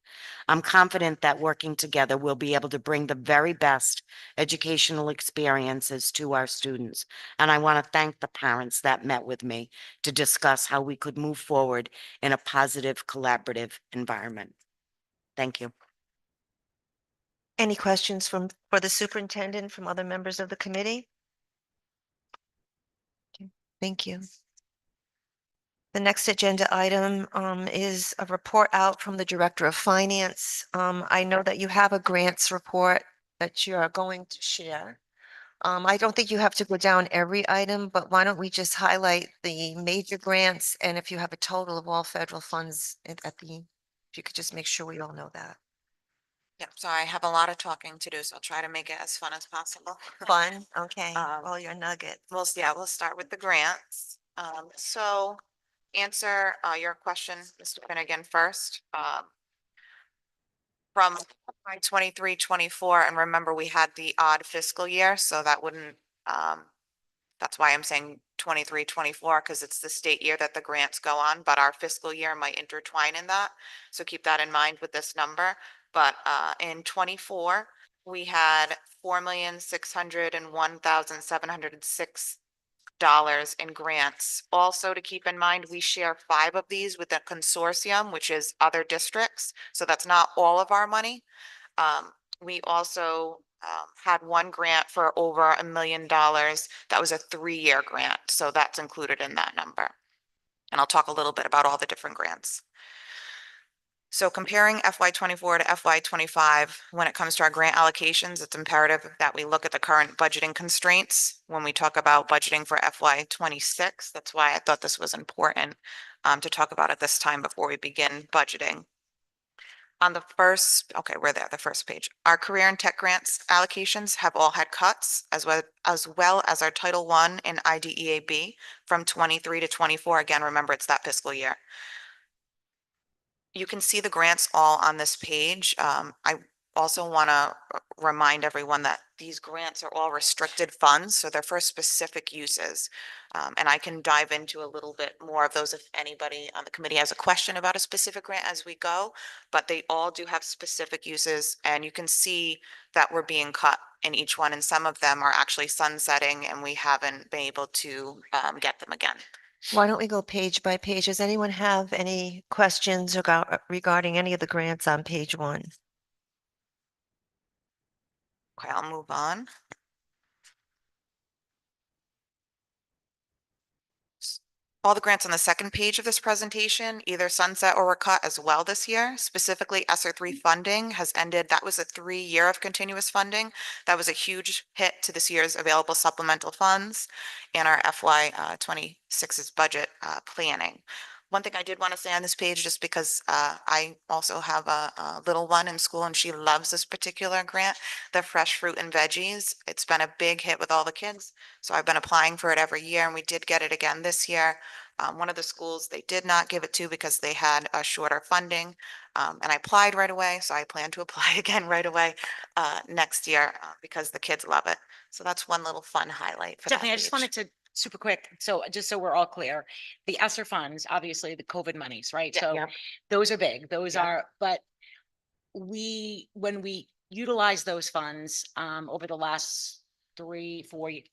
[SPEAKER 3] I'm confident that working together, we'll be able to bring the very best educational experiences to our students. And I want to thank the parents that met with me to discuss how we could move forward in a positive, collaborative environment. Thank you.
[SPEAKER 1] Any questions for the superintendent from other members of the committee? Okay, thank you. The next agenda item is a report out from the Director of Finance. I know that you have a grants report that you are going to share. I don't think you have to go down every item, but why don't we just highlight the major grants, and if you have a total of all federal funds if you could just make sure we all know that.
[SPEAKER 14] Yep, so I have a lot of talking to do, so I'll try to make it as fun as possible.
[SPEAKER 1] Fun, okay,
[SPEAKER 14] Um,
[SPEAKER 1] all your nuggets.
[SPEAKER 14] We'll start with the grants. So answer your question, Mr. Finnegan, first. From 23, 24, and remember, we had the odd fiscal year, so that wouldn't, that's why I'm saying 23, 24, because it's the state year that the grants go on, but our fiscal year might intertwine in that. So keep that in mind with this number. But in 24, we had $4,601,706 in grants. Also to keep in mind, we share 5 of these with a consortium, which is other districts. So that's not all of our money. We also had one grant for over $1 million. That was a 3-year grant, so that's included in that number. And I'll talk a little bit about all the different grants. So comparing FY 24 to FY 25, when it comes to our grant allocations, it's imperative that we look at the current budgeting constraints when we talk about budgeting for FY 26. That's why I thought this was important to talk about at this time before we begin budgeting. On the first, okay, we're there, the first page. Our career and tech grants allocations have all had cuts as well as our Title I and IDEAB from 23 to 24. Again, remember, it's that fiscal year. You can see the grants all on this page. I also want to remind everyone that these grants are all restricted funds, so they're for specific uses. And I can dive into a little bit more of those if anybody on the committee has a question about a specific grant as we go, but they all do have specific uses, and you can see that we're being cut in each one, and some of them are actually sunsetting, and we haven't been able to get them again.
[SPEAKER 1] Why don't we go page by page? Does anyone have any questions regarding any of the grants on page 1?
[SPEAKER 14] Okay, I'll move on. All the grants on the second page of this presentation, either sunset or were cut as well this year. Specifically, ESSER 3 funding has ended. That was a 3-year of continuous funding. That was a huge hit to this year's available supplemental funds and our FY 26's budget planning. One thing I did want to say on this page, just because I also have a little one in school and she loves this particular grant, the fresh fruit and veggies. It's been a big hit with all the kids. So I've been applying for it every year, and we did get it again this year. One of the schools they did not give it to because they had a shorter funding. And I applied right away, so I plan to apply again right away next year because the kids love it. So that's one little fun highlight for that
[SPEAKER 8] Stephanie, I just
[SPEAKER 14] page.
[SPEAKER 8] wanted to super quick. So just so we're all clear, the ESSER funds, obviously the COVID monies, right?
[SPEAKER 14] Yeah,
[SPEAKER 8] So
[SPEAKER 14] yeah.
[SPEAKER 8] those are big. Those
[SPEAKER 14] Yeah.
[SPEAKER 8] are, but when we utilize those funds over the last 3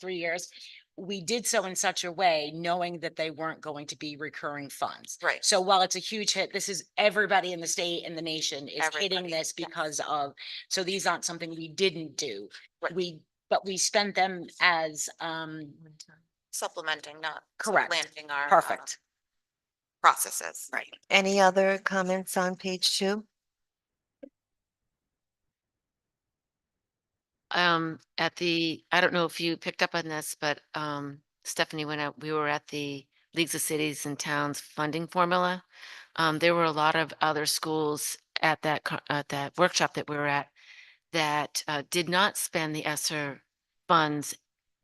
[SPEAKER 8] years, we did so in such a way knowing that they weren't going to be recurring funds.
[SPEAKER 14] Right.
[SPEAKER 8] So while it's a huge hit, this is everybody in the state and the nation is hitting
[SPEAKER 14] Everybody,
[SPEAKER 8] this
[SPEAKER 14] yes.
[SPEAKER 8] because of, so these aren't something we didn't do.
[SPEAKER 14] Right.
[SPEAKER 8] But we spent them as
[SPEAKER 14] Supplementing, not
[SPEAKER 8] Correct.
[SPEAKER 14] supplanting our
[SPEAKER 8] perfect.
[SPEAKER 14] processes.
[SPEAKER 8] Right.
[SPEAKER 1] Any other comments on page 2?
[SPEAKER 5] I don't know if you picked up on this, but Stephanie, when we were at the Leagues of Cities and Towns funding formula, there were a lot of other schools at that workshop that we were at that did not spend the ESSER funds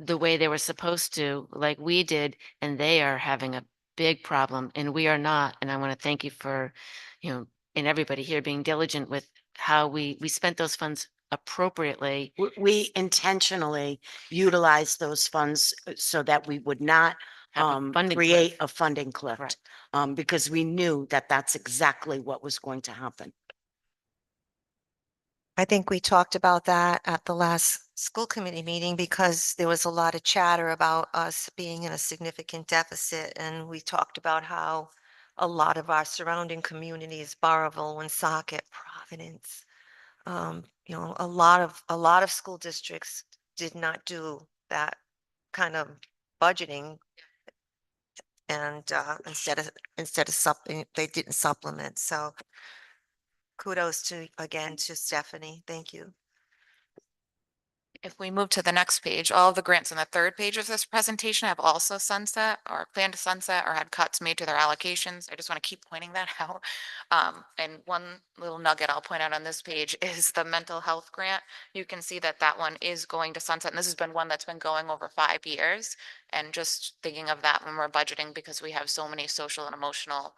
[SPEAKER 5] the way they were supposed to, like we did, and they are having a big problem, and we are not. And I want to thank you for, and everybody here being diligent with how we spent those funds appropriately.
[SPEAKER 3] We intentionally utilized those funds so that we would not
[SPEAKER 5] Have a funding cliff.
[SPEAKER 3] create a funding cliff.
[SPEAKER 5] Right.
[SPEAKER 3] Because we knew that that's exactly what was going to happen.
[SPEAKER 1] I think we talked about that at the last school committee meeting because there was a lot of chatter about us being in a significant deficit. And we talked about how a lot of our surrounding communities, Barrville, Woonsocket, Providence, a lot of school districts did not do that kind of budgeting. And instead of something, they didn't supplement. So kudos again to Stephanie. Thank you.
[SPEAKER 14] If we move to the next page, all of the grants on the third page of this presentation have also sunset or planned to sunset or had cuts made to their allocations. I just want to keep pointing that out. And one little nugget I'll point out on this page is the mental health grant. You can see that that one is going to sunset, and this has been one that's been going over 5 years. And just thinking of that when we're budgeting, because we have so many social and emotional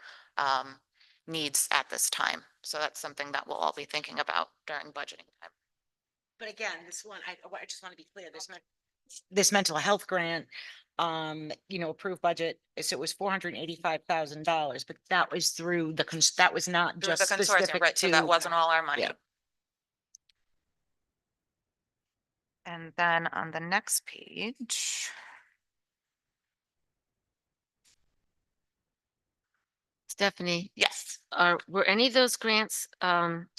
[SPEAKER 14] needs at this time. So that's something that we'll all be thinking about during budgeting time.
[SPEAKER 8] But again, this one, I just want to be clear, this mental health grant, approved budget, so it was $485,000, but that was through that was not
[SPEAKER 14] Through the
[SPEAKER 8] just
[SPEAKER 14] consortium,
[SPEAKER 8] specific
[SPEAKER 14] right, so that
[SPEAKER 8] to.
[SPEAKER 14] wasn't all our money.
[SPEAKER 8] Yeah.
[SPEAKER 14] And then on the next page.
[SPEAKER 5] Stephanie,
[SPEAKER 14] Yes.
[SPEAKER 5] were any of those grants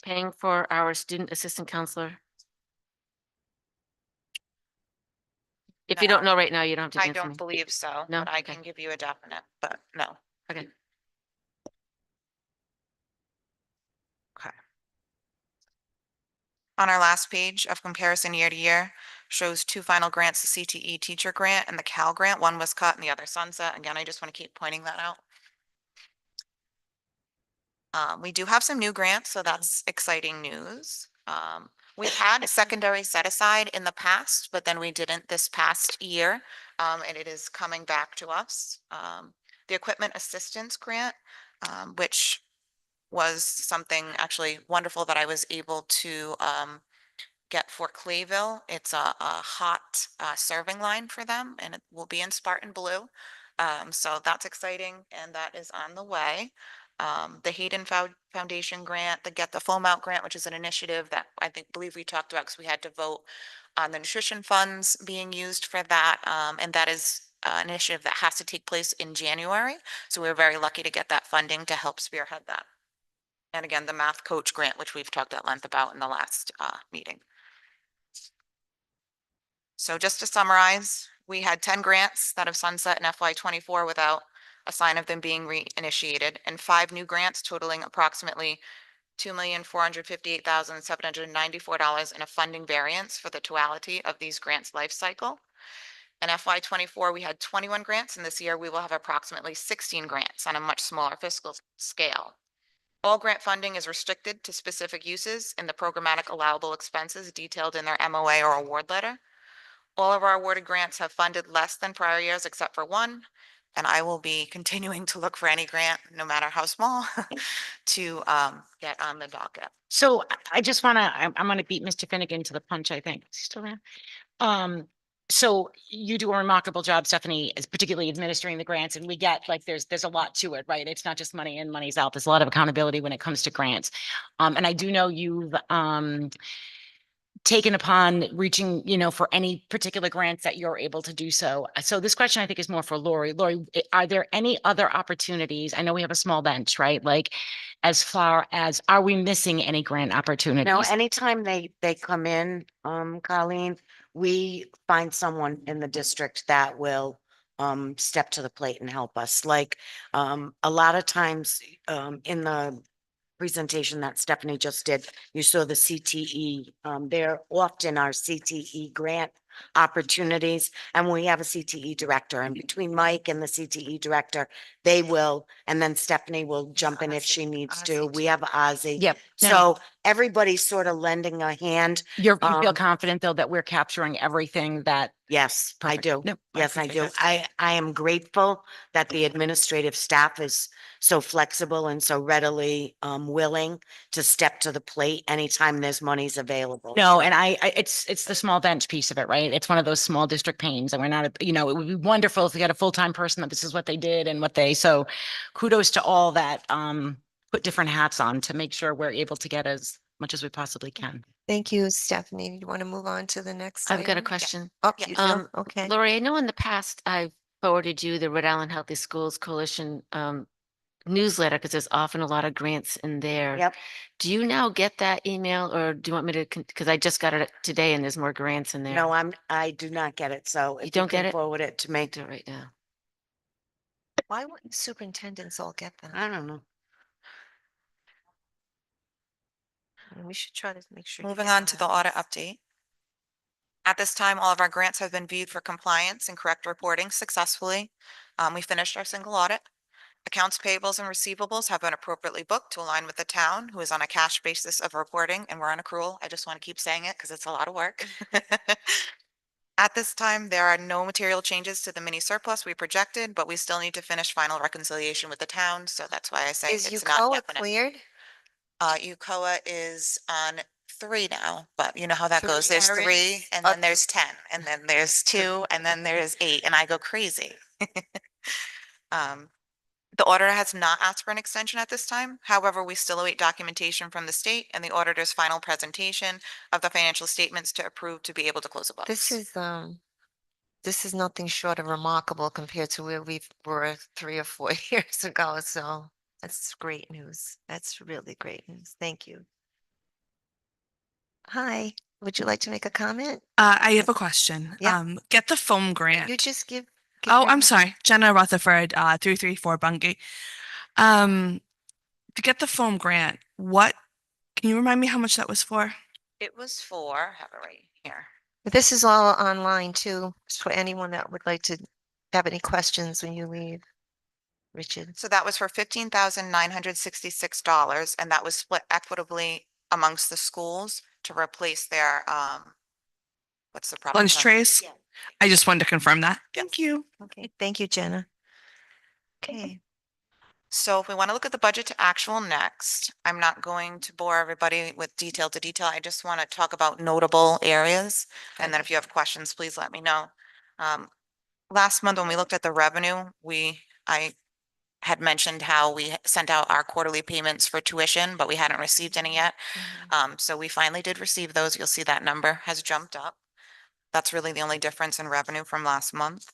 [SPEAKER 5] paying for our student assistant counselor? If you don't
[SPEAKER 14] No.
[SPEAKER 5] know right now, you don't have to
[SPEAKER 14] I
[SPEAKER 5] answer
[SPEAKER 14] don't
[SPEAKER 5] me.
[SPEAKER 14] believe so,
[SPEAKER 5] No?
[SPEAKER 14] but I
[SPEAKER 5] Okay.
[SPEAKER 14] can give you a definite, but no.
[SPEAKER 5] Okay.
[SPEAKER 14] Okay. On our last page of comparison year to year shows 2 final grants, the CTE teacher grant and the Cal grant. One was cut and the other sunset. Again, I just want to keep pointing that out. We do have some new grants, so that's exciting news. We've had a secondary set aside in the past, but then we didn't this past year, and it is coming back to us. The equipment assistance grant, which was something actually wonderful that I was able to get for Clayville. It's a hot serving line for them, and it will be in Spartan Blue. So that's exciting, and that is on the way. The Hayden Foundation grant, the Get the Foam Out grant, which is an initiative that I believe we talked about because we had to vote on the nutrition funds being used for that. And that is an initiative that has to take place in January. So we're very lucky to get that funding to help spearhead that. And again, the math coach grant, which we've talked at length about in the last meeting. So just to summarize, we had 10 grants that have sunset in FY '24 without a sign of them being reinitiated, and 5 new grants totaling approximately $2,458,794 in a funding variance for the totality of these grants life cycle. In FY '24, we had 21 grants, and this year we will have approximately 16 grants on a much smaller fiscal scale. All grant funding is restricted to specific uses in the programmatic allowable expenses detailed in their MOA or award letter. All of our awarded grants have funded less than prior years except for one, and I will be continuing to look for any grant, no matter how small, to get on the docket.
[SPEAKER 8] So I just want to, I'm going to beat Mr. Finnegan to the punch, I think. Is he still there? So you do a remarkable job, Stephanie, is particularly administering the grants, and we get like there's a lot to it, right? It's not just money in, money's out. There's a lot of accountability when it comes to grants. And I do know you've taken upon reaching, for any particular grants that you're able to do so. So this question I think is more for Lori. Lori, are there any other opportunities? I know we have a small bench, right? Like as far as, are we missing any grant opportunities?
[SPEAKER 3] No, anytime they come in, Colleen, we find someone in the district that will step to the plate and help us. Like a lot of times in the presentation that Stephanie just did, you saw the CTE. There often are CTE grant opportunities, and we have a CTE director, and between Mike and the CTE director, they will, and then Stephanie will jump in if she needs to. We have Ozzy.
[SPEAKER 8] Yep. No.
[SPEAKER 3] So everybody's sort of lending a hand.
[SPEAKER 8] You feel confident though that we're capturing everything that.
[SPEAKER 3] Yes, I
[SPEAKER 8] Perfect.
[SPEAKER 3] do.
[SPEAKER 8] No,
[SPEAKER 3] Yes, I
[SPEAKER 8] appreciate
[SPEAKER 3] do.
[SPEAKER 8] that.
[SPEAKER 3] I am grateful that the administrative staff is so flexible and so readily willing to step to the plate anytime there's monies available.
[SPEAKER 8] No, and it's the small bench piece of it, right? It's one of those small district pains, and we're not, it would be wonderful if we had a full-time person that this is what they did and so kudos to all that put different hats on to make sure we're able to get as much as we possibly can.
[SPEAKER 1] Thank you, Stephanie. You want to move on to the next?
[SPEAKER 5] I've got a
[SPEAKER 1] item?
[SPEAKER 5] question.
[SPEAKER 1] Oh,
[SPEAKER 14] Yeah.
[SPEAKER 1] you do? Okay.
[SPEAKER 5] Lori, I know in the past I've forwarded you the Rhode Island Healthy Schools Coalition newsletter because there's often a lot of grants in there.
[SPEAKER 3] Yep.
[SPEAKER 5] Do you now get that email, or do you want me to, because I just got it today and there's more grants in there?
[SPEAKER 3] No, I do not get it. So if you
[SPEAKER 5] don't get
[SPEAKER 3] can
[SPEAKER 5] it?
[SPEAKER 3] forward it to me.
[SPEAKER 5] Do it right now.
[SPEAKER 1] Why wouldn't superintendents all get that?
[SPEAKER 3] I don't know.
[SPEAKER 1] We should try to make sure. you
[SPEAKER 14] Moving
[SPEAKER 1] get
[SPEAKER 14] on
[SPEAKER 1] one
[SPEAKER 14] to
[SPEAKER 1] of
[SPEAKER 14] the audit
[SPEAKER 1] those.
[SPEAKER 14] update. At this time, all of our grants have been viewed for compliance and correct reporting successfully. We finished our single audit. Accounts payables and receivables have been appropriately booked to align with the town, who is on a cash basis of reporting, and we're on accrual. I just want to keep saying it because it's a lot of work. At this time, there are no material changes to the mini surplus we projected, but we still need to finish final reconciliation with the town, so that's why I say
[SPEAKER 1] Is
[SPEAKER 14] it's not
[SPEAKER 1] UCOA
[SPEAKER 14] definite.
[SPEAKER 1] cleared?
[SPEAKER 14] UCOA is on 3 now, but you know how that goes.
[SPEAKER 1] Three
[SPEAKER 14] There's 3
[SPEAKER 1] areas?
[SPEAKER 14] and then there's 10 and then there's 2 and then there's 8 and I go crazy. Um, The auditor has not asked for an extension at this time. However, we still await documentation from the state and the auditor's final presentation of the financial statements to approve to be able to close the books.
[SPEAKER 1] This is nothing short of remarkable compared to where we were 3 or 4 years ago, so that's great news. That's really great news. Thank you. Hi, would you like to make a comment?
[SPEAKER 15] I have a question.
[SPEAKER 1] Yeah.
[SPEAKER 15] Get the foam grant.
[SPEAKER 1] You just give.
[SPEAKER 15] Oh,
[SPEAKER 1] your
[SPEAKER 15] I'm
[SPEAKER 1] name.
[SPEAKER 15] sorry. Jenna Rutherford, 334 Bungay. To get the foam grant, can you remind me how much that was for?
[SPEAKER 14] It was for, have it right here.
[SPEAKER 1] This is all online too, for anyone that would like to have any questions when you leave. Richard.
[SPEAKER 14] So that was for $15,966, and that was split equitably amongst the schools to replace their, what's the problem?
[SPEAKER 15] Lunch trays?
[SPEAKER 14] Yeah.
[SPEAKER 15] I just wanted to confirm that.
[SPEAKER 14] Yes.
[SPEAKER 15] Thank you.
[SPEAKER 1] Okay, thank you, Jenna. Okay.
[SPEAKER 14] So if we want to look at the budget to actual next, I'm not going to bore everybody with detail to detail. I just want to talk about notable areas. And then if you have questions, please let me know. Last month, when we looked at the revenue, I had mentioned how we sent out our quarterly payments for tuition, but we hadn't received any yet. So we finally did receive those. You'll see that number has jumped up. That's really the only difference in revenue from last month.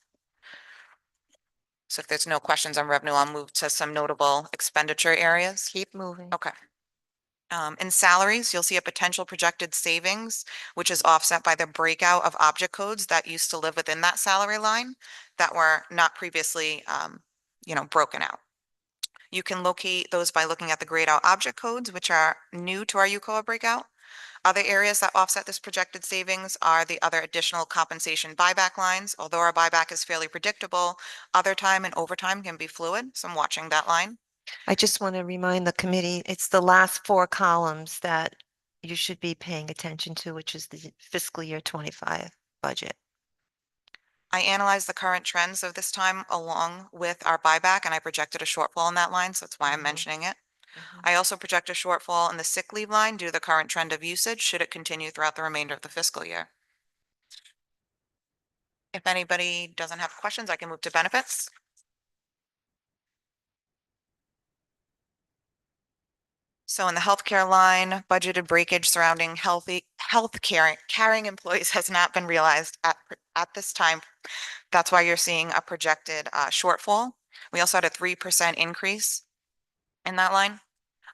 [SPEAKER 14] So if there's no questions on revenue, I'll move to some notable expenditure areas.
[SPEAKER 1] Keep moving.
[SPEAKER 14] Okay. In salaries, you'll see a potential projected savings, which is offset by the breakout of object codes that used to live within that salary line that were not previously, broken out. You can locate those by looking at the grayed out object codes, which are new to our UCOA breakout. Other areas that offset this projected savings are the other additional compensation buyback lines. Although our buyback is fairly predictable, other time and overtime can be fluid, so I'm watching that line.
[SPEAKER 1] I just want to remind the committee, it's the last 4 columns that you should be paying attention to, which is the fiscal year 25 budget.
[SPEAKER 14] I analyzed the current trends of this time along with our buyback, and I projected a shortfall in that line, so that's why I'm mentioning it. I also project a shortfall in the sick leave line due to the current trend of usage, should it continue throughout the remainder of the fiscal year. If anybody doesn't have questions, I can move to benefits. So in the healthcare line, budgeted breakage surrounding caring employees has not been realized at this time. That's why you're seeing a projected shortfall. We also had a 3% increase in that line.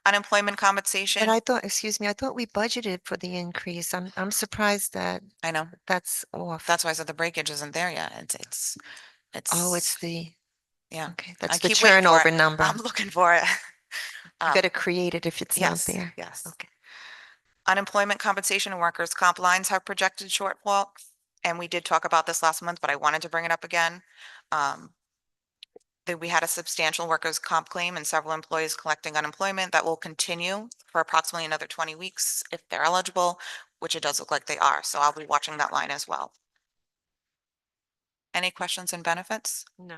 [SPEAKER 14] Unemployment compensation.
[SPEAKER 1] But I thought, excuse me, I thought we budgeted for the increase. I'm surprised that
[SPEAKER 14] I know.
[SPEAKER 1] that's off.
[SPEAKER 14] That's why I said the breakage isn't there yet. It's.
[SPEAKER 1] Oh, it's the,
[SPEAKER 14] Yeah.
[SPEAKER 1] okay,
[SPEAKER 14] I
[SPEAKER 1] that's the
[SPEAKER 14] keep waiting for
[SPEAKER 1] turnover
[SPEAKER 14] it.
[SPEAKER 1] number.
[SPEAKER 14] I'm looking for it.
[SPEAKER 1] You got to create it if it's not
[SPEAKER 14] Yes,
[SPEAKER 1] there.
[SPEAKER 14] yes.
[SPEAKER 1] Okay.
[SPEAKER 14] Unemployment compensation and workers' comp lines have projected shortfall. And we did talk about this last month, but I wanted to bring it up again. That we had a substantial workers' comp claim and several employees collecting unemployment that will continue for approximately another 20 weeks if they're eligible, which it does look like they are. So I'll be watching that line as well. Any questions and benefits?
[SPEAKER 1] No.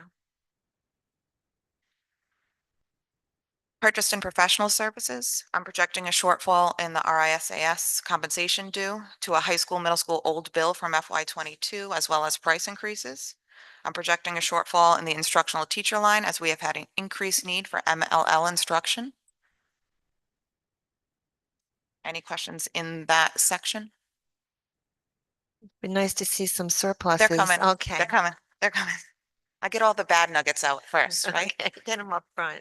[SPEAKER 14] Purchased and professional services, I'm projecting a shortfall in the RISAS compensation due to a high school, middle school old bill from FY '22, as well as price increases. I'm projecting a shortfall in the instructional teacher line as we have had an increased need for MLL instruction. Any questions in that section?
[SPEAKER 1] Be nice to see some surpluses.
[SPEAKER 14] They're coming.
[SPEAKER 1] Okay.
[SPEAKER 14] They're coming. They're coming. I get all the bad nuggets out first, right?
[SPEAKER 1] Okay, get them up front.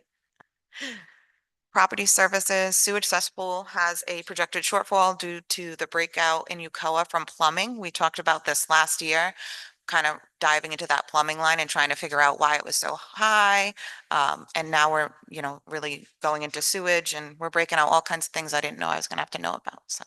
[SPEAKER 14] Property services, sewage cesspool has a projected shortfall due to the breakout in UCOA from plumbing. We talked about this last year, kind of diving into that plumbing line and trying to figure out why it was so high. And now we're, really going into sewage and we're breaking out all kinds of things I didn't know I was gonna have to know about, so.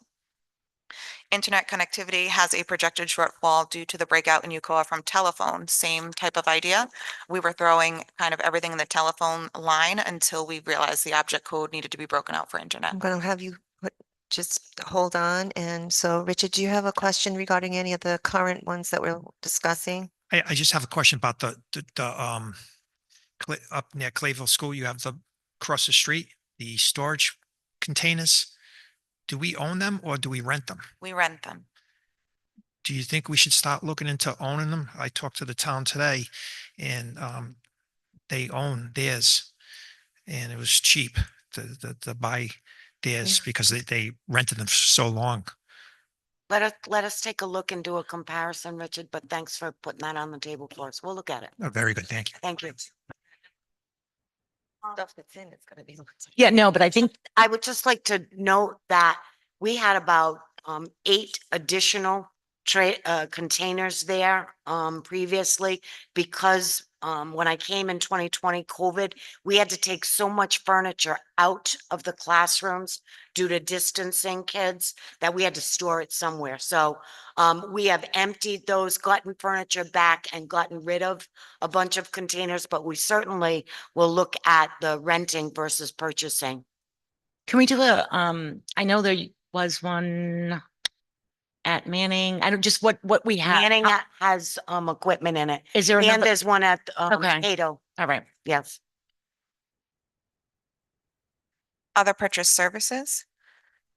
[SPEAKER 14] Internet connectivity has a projected shortfall due to the breakout in UCOA from telephone, same type of idea. We were throwing kind of everything in the telephone line until we realized the object code needed to be broken out for internet.
[SPEAKER 1] I'm going to have you just hold on. And so, Richard, do you have a question regarding any of the current ones that we're discussing?
[SPEAKER 13] I just have a question about the up near Clayville School, you have the across the street, the storage containers. Do we own them or do we rent them?
[SPEAKER 14] We rent them.
[SPEAKER 13] Do you think we should start looking into owning them? I talked to the town today and they own theirs and it was cheap to buy theirs because they rented them for so long.
[SPEAKER 3] Let us take a look and do a comparison, Richard, but thanks for putting that on the table for us. We'll look at it.
[SPEAKER 13] Oh, very good. Thank you.
[SPEAKER 3] Thank you.
[SPEAKER 1] Stuff that's in it's going to be.
[SPEAKER 8] Yeah, no, but I think
[SPEAKER 3] I would just like to note that we had about 8 additional containers there previously because when I came in 2020 COVID, we had to take so much furniture out of the classrooms due to distancing kids that we had to store it somewhere. So we have emptied those, gotten furniture back and gotten rid of a bunch of containers, but we certainly will look at the renting versus purchasing.
[SPEAKER 8] can we do a, I know there was one at Manning. I don't just what we have.
[SPEAKER 3] Manning has equipment in it.
[SPEAKER 8] Is there
[SPEAKER 3] And
[SPEAKER 8] another?
[SPEAKER 3] there's one at
[SPEAKER 8] Okay.
[SPEAKER 3] Cato.
[SPEAKER 8] All right.
[SPEAKER 3] Yes.
[SPEAKER 14] Other purchase services.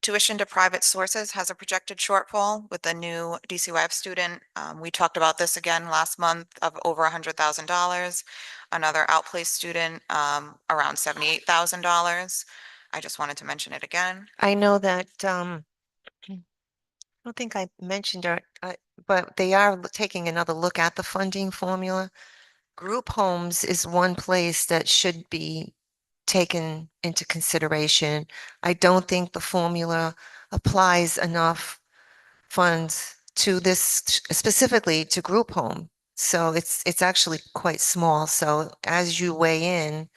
[SPEAKER 14] Tuition to private sources has a projected shortfall with the new DCYF student. We talked about this again last month of over $100,000. Another outplaced student, around $78,000. I just wanted to mention it again.
[SPEAKER 1] I know that, I don't think I mentioned it, but they are taking another look at the funding formula. Group homes is one place that should be taken into consideration. I don't think the formula applies enough funds to this, specifically to group home. So it's actually quite small. So as you weigh in,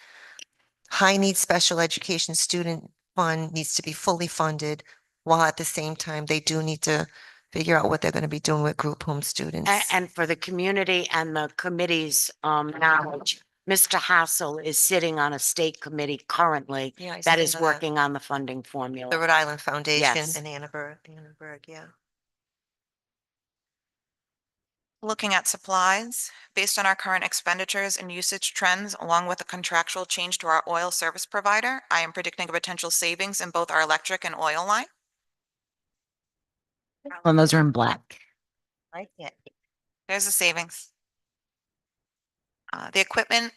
[SPEAKER 1] high needs special education student fund needs to be fully funded, while at the same time, they do need to figure out what they're going to be doing with group home students.
[SPEAKER 3] And for the community and the committee's knowledge, Mr. Hassel is sitting on a state committee currently
[SPEAKER 1] Yeah, he's
[SPEAKER 3] that
[SPEAKER 1] sitting
[SPEAKER 3] is
[SPEAKER 1] on the-
[SPEAKER 3] working on the funding formula.
[SPEAKER 1] The Rhode Island Foundation
[SPEAKER 3] Yes.
[SPEAKER 1] and Annenberg, yeah.
[SPEAKER 14] Looking at supplies, based on our current expenditures and usage trends, along with a contractual change to our oil service provider, I am predicting a potential savings in both our electric and oil line.
[SPEAKER 8] And those are in black.
[SPEAKER 1] Like it.
[SPEAKER 14] There's a savings. The equipment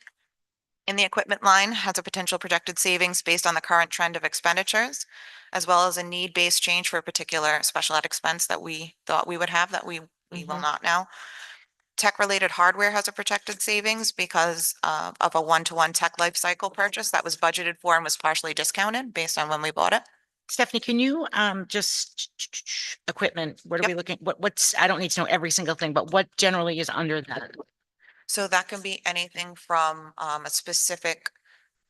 [SPEAKER 14] in the equipment line has a potential projected savings based on the current trend of expenditures, as well as a need-based change for a particular special ed expense that we thought we would have that we will not now. Tech-related hardware has a projected savings because of a one-to-one tech life cycle purchase that was budgeted for and was partially discounted based on when we bought it.
[SPEAKER 8] Stephanie, can you just equipment, what are we looking, what's, I don't need to know every single thing, but what generally is under that?
[SPEAKER 14] So that can be anything from a specific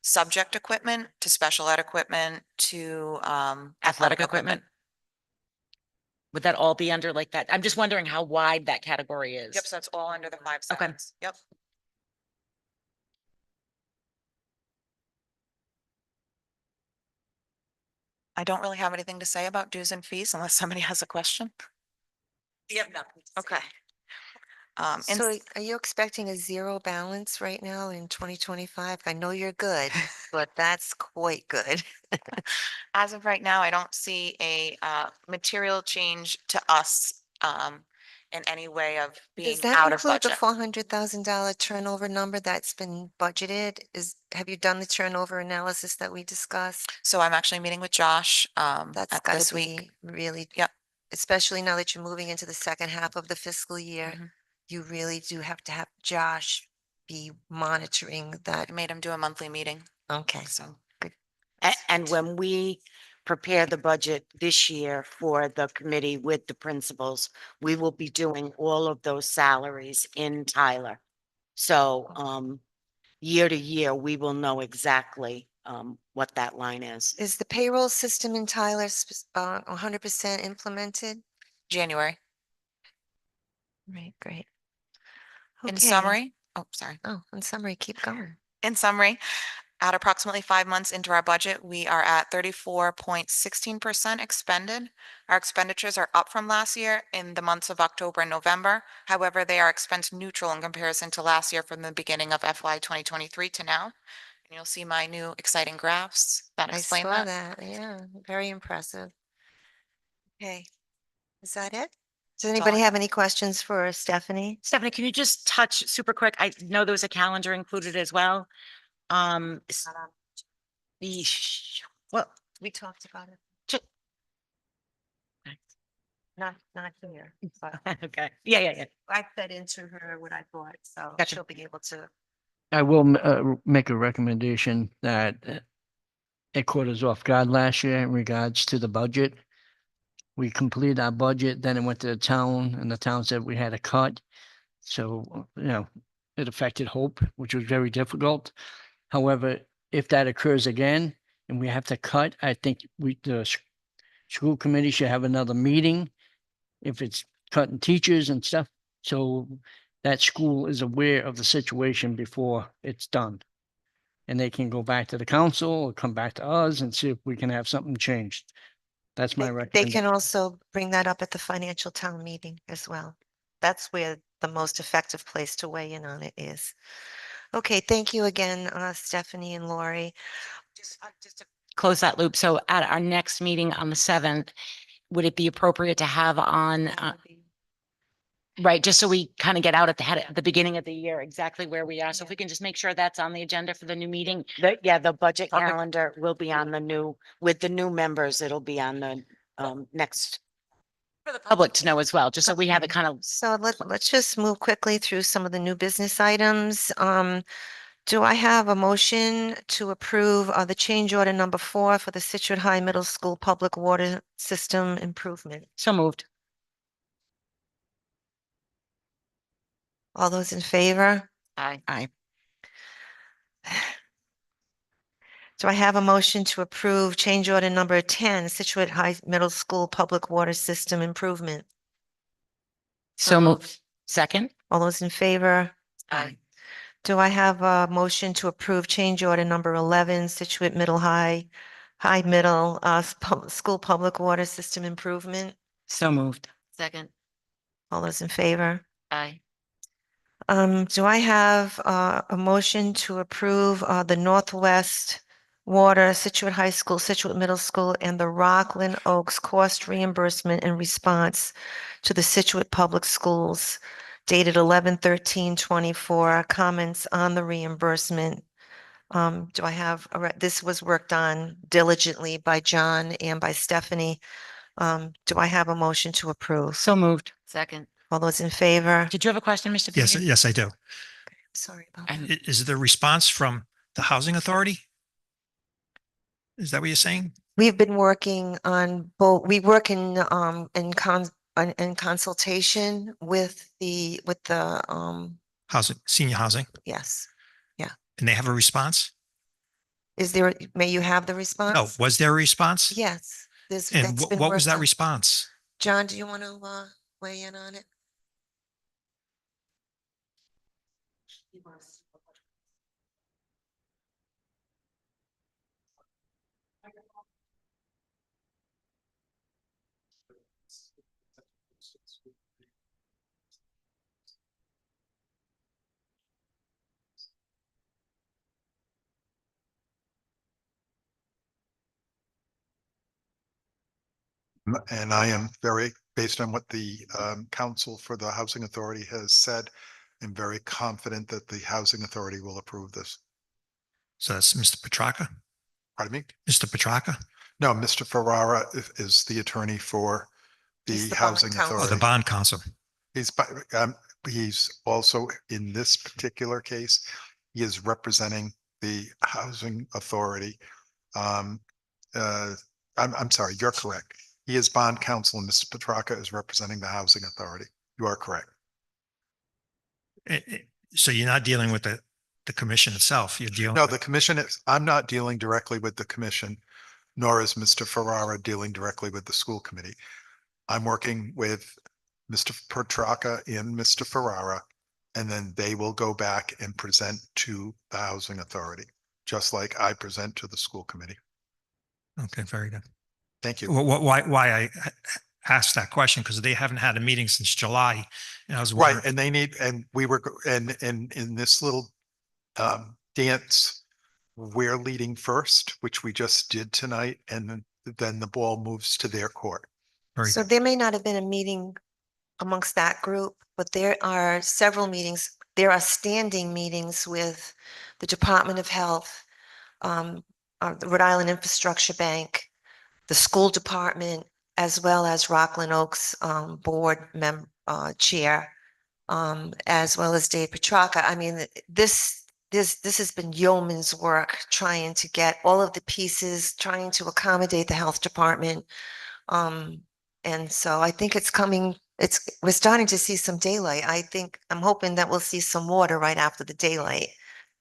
[SPEAKER 14] subject equipment to special ed equipment to
[SPEAKER 8] Athletic equipment? Would that all be under like that? I'm just wondering how wide that category is.
[SPEAKER 14] Yep, so that's all under the 5
[SPEAKER 8] Okay.
[SPEAKER 14] cents. Yep. I don't really have anything to say about dues and fees unless somebody has a question.
[SPEAKER 3] You have nothing.
[SPEAKER 14] Okay. And
[SPEAKER 1] So are you expecting a zero balance right now in 2025? I know you're good, but that's quite good.
[SPEAKER 14] as of right now, I don't see a material change to us in any way of being
[SPEAKER 1] Does that
[SPEAKER 14] out of
[SPEAKER 1] include the
[SPEAKER 14] budget.
[SPEAKER 1] $400,000 turnover number that's been budgeted? Have you done the turnover analysis that we discussed?
[SPEAKER 14] So I'm actually meeting with Josh
[SPEAKER 1] That's
[SPEAKER 14] at
[SPEAKER 1] got
[SPEAKER 14] this
[SPEAKER 1] to
[SPEAKER 14] week.
[SPEAKER 1] be really,
[SPEAKER 14] Yep.
[SPEAKER 1] especially now that you're moving into the second half of the fiscal year.
[SPEAKER 14] Mhm.
[SPEAKER 1] You really do have to have Josh be monitoring that.
[SPEAKER 14] I made him do a monthly meeting.
[SPEAKER 1] Okay.
[SPEAKER 14] So
[SPEAKER 3] And when we prepare the budget this year for the committee with the principals, we will be doing all of those salaries in Tyler. So year to year, we will know exactly what that line is.
[SPEAKER 1] Is the payroll system in Tyler 100% implemented?
[SPEAKER 14] January.
[SPEAKER 1] Right, great.
[SPEAKER 14] In
[SPEAKER 1] Okay.
[SPEAKER 14] summary, oh, sorry.
[SPEAKER 1] Oh, in summary, keep going.
[SPEAKER 14] In summary, at approximately 5 months into our budget, we are at 34.16% expended. Our expenditures are up from last year in the months of October and November. However, they are expense neutral in comparison to last year from the beginning of FY 2023 to now. And you'll see my new exciting graphs that
[SPEAKER 1] I
[SPEAKER 14] explain
[SPEAKER 1] saw
[SPEAKER 14] that.
[SPEAKER 1] that. Yeah, very impressive. Okay, is that it? Does
[SPEAKER 14] all I
[SPEAKER 1] anybody have
[SPEAKER 14] have.
[SPEAKER 1] any questions for Stephanie?
[SPEAKER 8] Stephanie, can you just touch super quick? I know there was a calendar included as well. Well,
[SPEAKER 1] We talked about it.
[SPEAKER 8] ju-
[SPEAKER 1] Not here, but
[SPEAKER 8] okay. Yeah.
[SPEAKER 1] I fed into her what I thought, so
[SPEAKER 8] Gotcha.
[SPEAKER 1] she'll be able to.
[SPEAKER 2] I will make a recommendation that it caught us off guard last year in regards to the budget. We completed our budget, then it went to the town, and the town said we had a cut. So, it affected Hope, which was very difficult. However, if that occurs again and we have to cut, I think the school committee should have another meeting if it's cutting teachers and stuff. So that school is aware of the situation before it's done. And they can go back to the council or come back to us and see if we can have something changed. That's my
[SPEAKER 1] They
[SPEAKER 2] recommendation.
[SPEAKER 1] can also bring that up at the financial town meeting as well. That's where the most effective place to weigh in on it is. Okay, thank you again, Stephanie and Lori.
[SPEAKER 8] Just to close that loop. So at our next meeting on the 7th, would it be appropriate to have on, right, just so we kind of get out at the beginning of the year, exactly where we are. So if we can just make sure that's on the agenda for the new meeting.
[SPEAKER 3] The budget
[SPEAKER 8] Okay.
[SPEAKER 3] calendar will be on the new, with the new members, it'll be on the next.
[SPEAKER 8] For the public to know as well, just so we have it kind of.
[SPEAKER 1] So let's just move quickly through some of the new business items. Do I have a motion to approve the change order number 4 for the Scituate High Middle School Public Water System Improvement?
[SPEAKER 8] So moved.
[SPEAKER 1] All those in favor?
[SPEAKER 8] Aye.
[SPEAKER 1] Do I have a motion to approve change order number 10, Scituate High Middle School Public Water System Improvement?
[SPEAKER 8] So moved. Second?
[SPEAKER 1] All those in favor?
[SPEAKER 8] Aye.
[SPEAKER 1] Do I have a motion to approve change order number 11, Scituate High Middle School Public Water System Improvement?
[SPEAKER 8] So moved.
[SPEAKER 5] Second.
[SPEAKER 1] All those in favor?
[SPEAKER 5] Aye.
[SPEAKER 1] Do I have a motion to approve the Northwest Water, Scituate High School, Scituate Middle School, and the Rockland Oaks cost reimbursement in response to the Scituate Public Schools dated 11/13/24? Comments on the reimbursement. Do I have, this was worked on diligently by John and by Stephanie. Do I have a motion to approve?
[SPEAKER 8] So moved.
[SPEAKER 5] Second.
[SPEAKER 1] All those in favor?
[SPEAKER 8] Did you have a question, Mr.
[SPEAKER 13] Yes,
[SPEAKER 8] Fabian?
[SPEAKER 13] yes, I do.
[SPEAKER 1] Sorry about
[SPEAKER 8] And-
[SPEAKER 1] that.
[SPEAKER 13] Is the response from the housing authority? Is that what you're saying?
[SPEAKER 1] We've been working on both, we work in consultation with the,
[SPEAKER 13] Housing, senior housing,
[SPEAKER 1] yes.
[SPEAKER 13] and they have a response?
[SPEAKER 1] Is there, may you have the
[SPEAKER 13] No,
[SPEAKER 1] response?
[SPEAKER 13] was there a response?
[SPEAKER 1] Yes, there's,
[SPEAKER 13] And
[SPEAKER 1] that's been
[SPEAKER 13] what was
[SPEAKER 1] worked
[SPEAKER 13] that
[SPEAKER 1] on.
[SPEAKER 13] response?
[SPEAKER 1] John, do you want to weigh in on it?
[SPEAKER 16] And I am very, based on what the council for the Housing Authority has said, I'm very confident that the Housing Authority will approve this.
[SPEAKER 13] So that's Mr. Petracca?
[SPEAKER 16] Pardon me?
[SPEAKER 13] Mr. Petracca?
[SPEAKER 16] No, Mr. Ferrara is the attorney for
[SPEAKER 1] He's
[SPEAKER 16] the
[SPEAKER 1] the bond
[SPEAKER 16] Housing
[SPEAKER 1] counsel.
[SPEAKER 13] Oh, the
[SPEAKER 16] Authority.
[SPEAKER 13] bond counsel.
[SPEAKER 16] He's also, in this particular case, he is representing the Housing Authority. I'm sorry, you're correct. He is bond counsel and Mr. Petracca is representing the Housing Authority. You are correct.
[SPEAKER 13] So you're not dealing with the commission itself, you're dealing.
[SPEAKER 16] No, the commission I'm not dealing directly with the commission, nor is Mr. Ferrara dealing directly with the school committee. I'm working with Mr. Petracca and Mr. Ferrara, and then they will go back and present to the Housing Authority, just like I present to the school committee.
[SPEAKER 13] Okay, very good.
[SPEAKER 16] Thank you.
[SPEAKER 13] Why I asked that question, because they haven't had a meeting since July. And I was
[SPEAKER 16] Right,
[SPEAKER 13] wondering,
[SPEAKER 16] and they need, and we were, and in this little dance, we're leading first, which we just did tonight, and then the ball moves to their court.
[SPEAKER 13] very
[SPEAKER 1] So
[SPEAKER 13] good.
[SPEAKER 1] there may not have been a meeting amongst that group, but there are several meetings. There are standing meetings with the Department of Health, the Rhode Island Infrastructure Bank, the school department, as well as Rockland Oaks board chair, as well as Dave Petracca. I mean, this has been yeoman's work trying to get all of the pieces, trying to accommodate the health department. And so I think it's coming, we're starting to see some daylight. I'm hoping that we'll see some water right after the daylight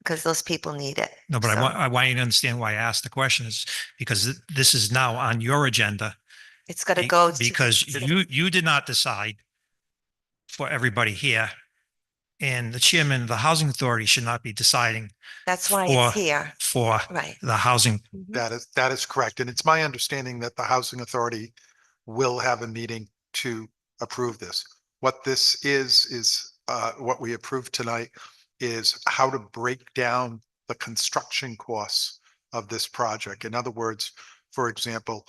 [SPEAKER 1] because those people need it.
[SPEAKER 13] No, but
[SPEAKER 1] So
[SPEAKER 13] I want you to understand why I asked the question is because this is now on your agenda.
[SPEAKER 1] it's got to go.
[SPEAKER 13] Because you did not decide for everybody here. And the chairman of the housing authority should not be deciding
[SPEAKER 1] That's why
[SPEAKER 13] for,
[SPEAKER 1] it's here.
[SPEAKER 13] for
[SPEAKER 1] Right.
[SPEAKER 13] the housing.
[SPEAKER 16] That is correct. And it's my understanding that the Housing Authority will have a meeting to approve this. What this is what we approved tonight is how to break down the construction costs of this project. In other words, for example,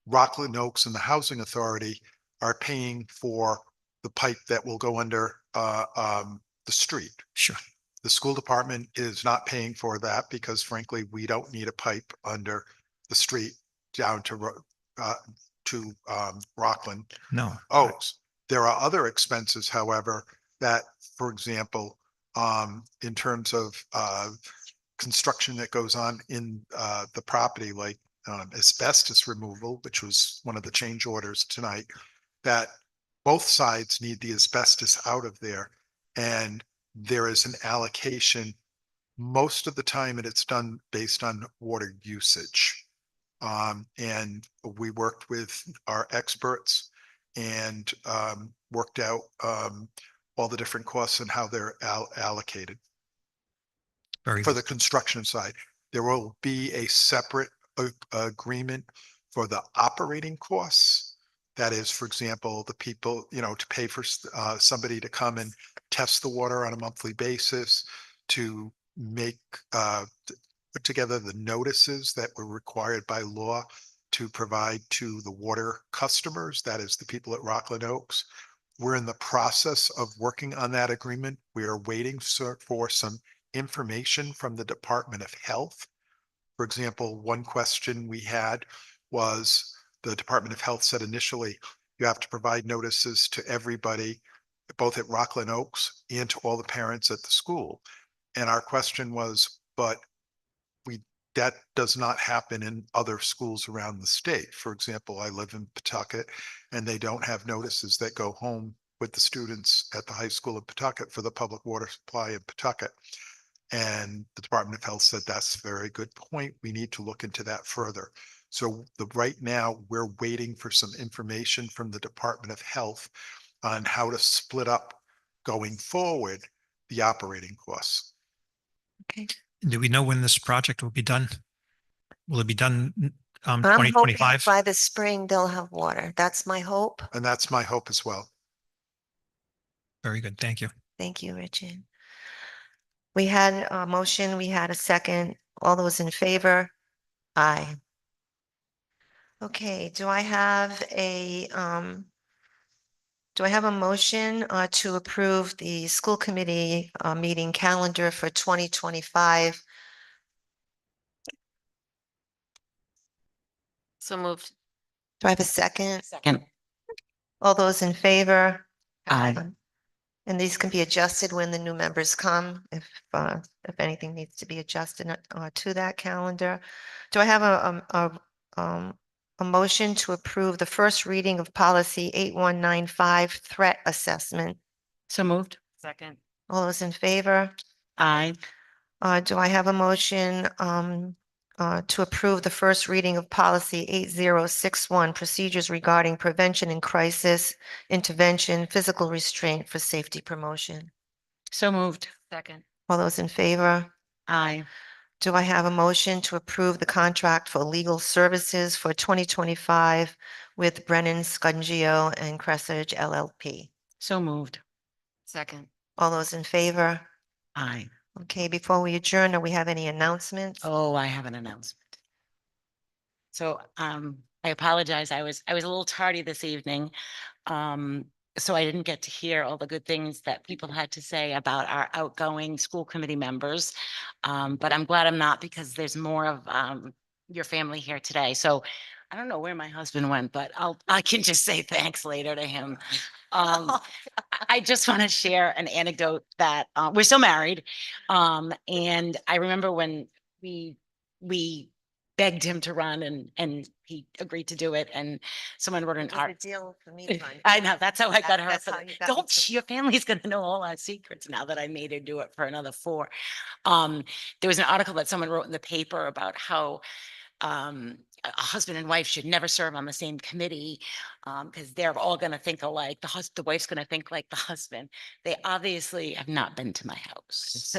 [SPEAKER 16] Rockland Oaks and the Housing Authority are paying for the pipe that will go under the street.
[SPEAKER 13] Sure.
[SPEAKER 16] The school department is not paying for that because frankly, we don't need a pipe under the street down to Rockland
[SPEAKER 13] No.
[SPEAKER 16] Oaks. There are other expenses, however, that, for example, in terms of construction that goes on in the property, like asbestos removal, which was one of the change orders tonight, that both sides need the asbestos out of there. And there is an allocation most of the time, and it's done based on water usage. And we worked with our experts and worked out all the different costs and how they're allocated.
[SPEAKER 13] Very
[SPEAKER 16] For
[SPEAKER 13] good.
[SPEAKER 16] the construction side. There will be a separate agreement for the operating costs. That is, for example, the people, to pay for somebody to come and test the water on a monthly basis, to make, put together the notices that were required by law to provide to the water customers. That is the people at Rockland Oaks. We're in the process of working on that agreement. We are waiting for some information from the Department of Health. For example, one question we had was the Department of Health said initially, you have to provide notices to everybody, both at Rockland Oaks and to all the parents at the school. And our question was, but that does not happen in other schools around the state. For example, I live in Pawtucket and they don't have notices that go home with the students at the high school in Pawtucket for the public water supply in Pawtucket. And the Department of Health said, that's a very good point. We need to look into that further. So right now we're waiting for some information from the Department of Health on how to split up going forward the operating costs.
[SPEAKER 1] Okay.
[SPEAKER 13] Do we know when this project will be done? Will it be done
[SPEAKER 1] I'm hoping
[SPEAKER 13] 2025?
[SPEAKER 1] by the spring they'll have water. That's my hope.
[SPEAKER 16] And that's my hope as well.
[SPEAKER 13] Very good. Thank you.
[SPEAKER 1] Thank you, Richard. We had a motion, we had a second. All those in favor? Aye. Okay, do I have a motion to approve the school committee meeting calendar for 2025?
[SPEAKER 5] So moved.
[SPEAKER 1] Do I have a second?
[SPEAKER 8] Second.
[SPEAKER 1] All those in favor?
[SPEAKER 8] Aye.
[SPEAKER 1] And these can be adjusted when the new members come, if anything needs to be adjusted to that calendar. Do I have a motion to approve the first reading of policy 8195 threat assessment?
[SPEAKER 8] So moved.
[SPEAKER 5] Second.
[SPEAKER 1] All those in favor?
[SPEAKER 8] Aye.
[SPEAKER 1] Do I have a motion to approve the first reading of policy 8061, procedures regarding prevention in crisis, intervention, physical restraint for safety promotion.
[SPEAKER 8] So moved.
[SPEAKER 5] Second.
[SPEAKER 1] All those in favor?
[SPEAKER 8] Aye.
[SPEAKER 1] Do I have a motion to approve the contract for legal services for 2025 with Brennan Scungio and Cressage LLP?
[SPEAKER 8] So moved.
[SPEAKER 5] Second.
[SPEAKER 1] All those in favor?
[SPEAKER 8] Aye.
[SPEAKER 1] Okay, before we adjourn, do we have any announcements?
[SPEAKER 8] Oh, I have an announcement. So I apologize. I was a little tardy this evening. So I didn't get to hear all the good things that people had to say about our outgoing school committee members. But I'm glad I'm not, because there's more of your family here today. So I don't know where my husband went, but I can just say thanks later to him. I just want to share an anecdote that we're still married. And I remember when we begged him to run, and he agreed to do it, and someone wrote an
[SPEAKER 1] It was a
[SPEAKER 8] art.
[SPEAKER 1] deal for me to run.
[SPEAKER 8] I know, that's how I got her.
[SPEAKER 1] That's
[SPEAKER 8] for
[SPEAKER 1] how
[SPEAKER 8] the-
[SPEAKER 1] you got me
[SPEAKER 8] Don't,
[SPEAKER 1] to-
[SPEAKER 8] your family's gonna know all our secrets now that I made her do it for another 4. There was an article that someone wrote in the paper about how a husband and wife should never serve on the same committee, because they're all gonna think alike. The wife's gonna think like the husband. They obviously have not been to my house.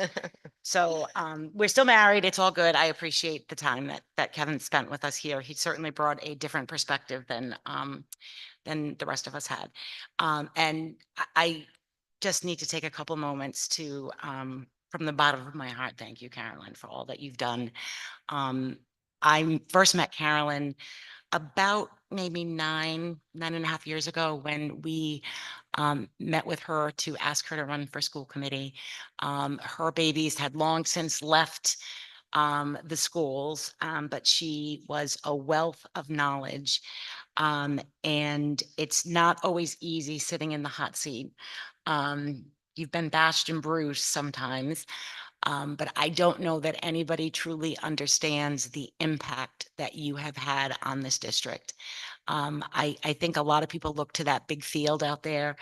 [SPEAKER 8] So we're still married. It's all good. I appreciate the time that Kevin spent with us here. He certainly brought a different perspective than the rest of us had. And I just need to take a couple moments to, from the bottom of my heart, thank you, Carolyn, for all that you've done. I first met Carolyn about maybe 9.5 years ago, when we met with her to ask her to run for school committee. Her babies had long since left the schools, but she was a wealth of knowledge. And it's not always easy sitting in the hot seat. You've been bashed and bruised sometimes. But I don't know that anybody truly understands the impact that you have had on this district. I think a lot of people look to that big field out there,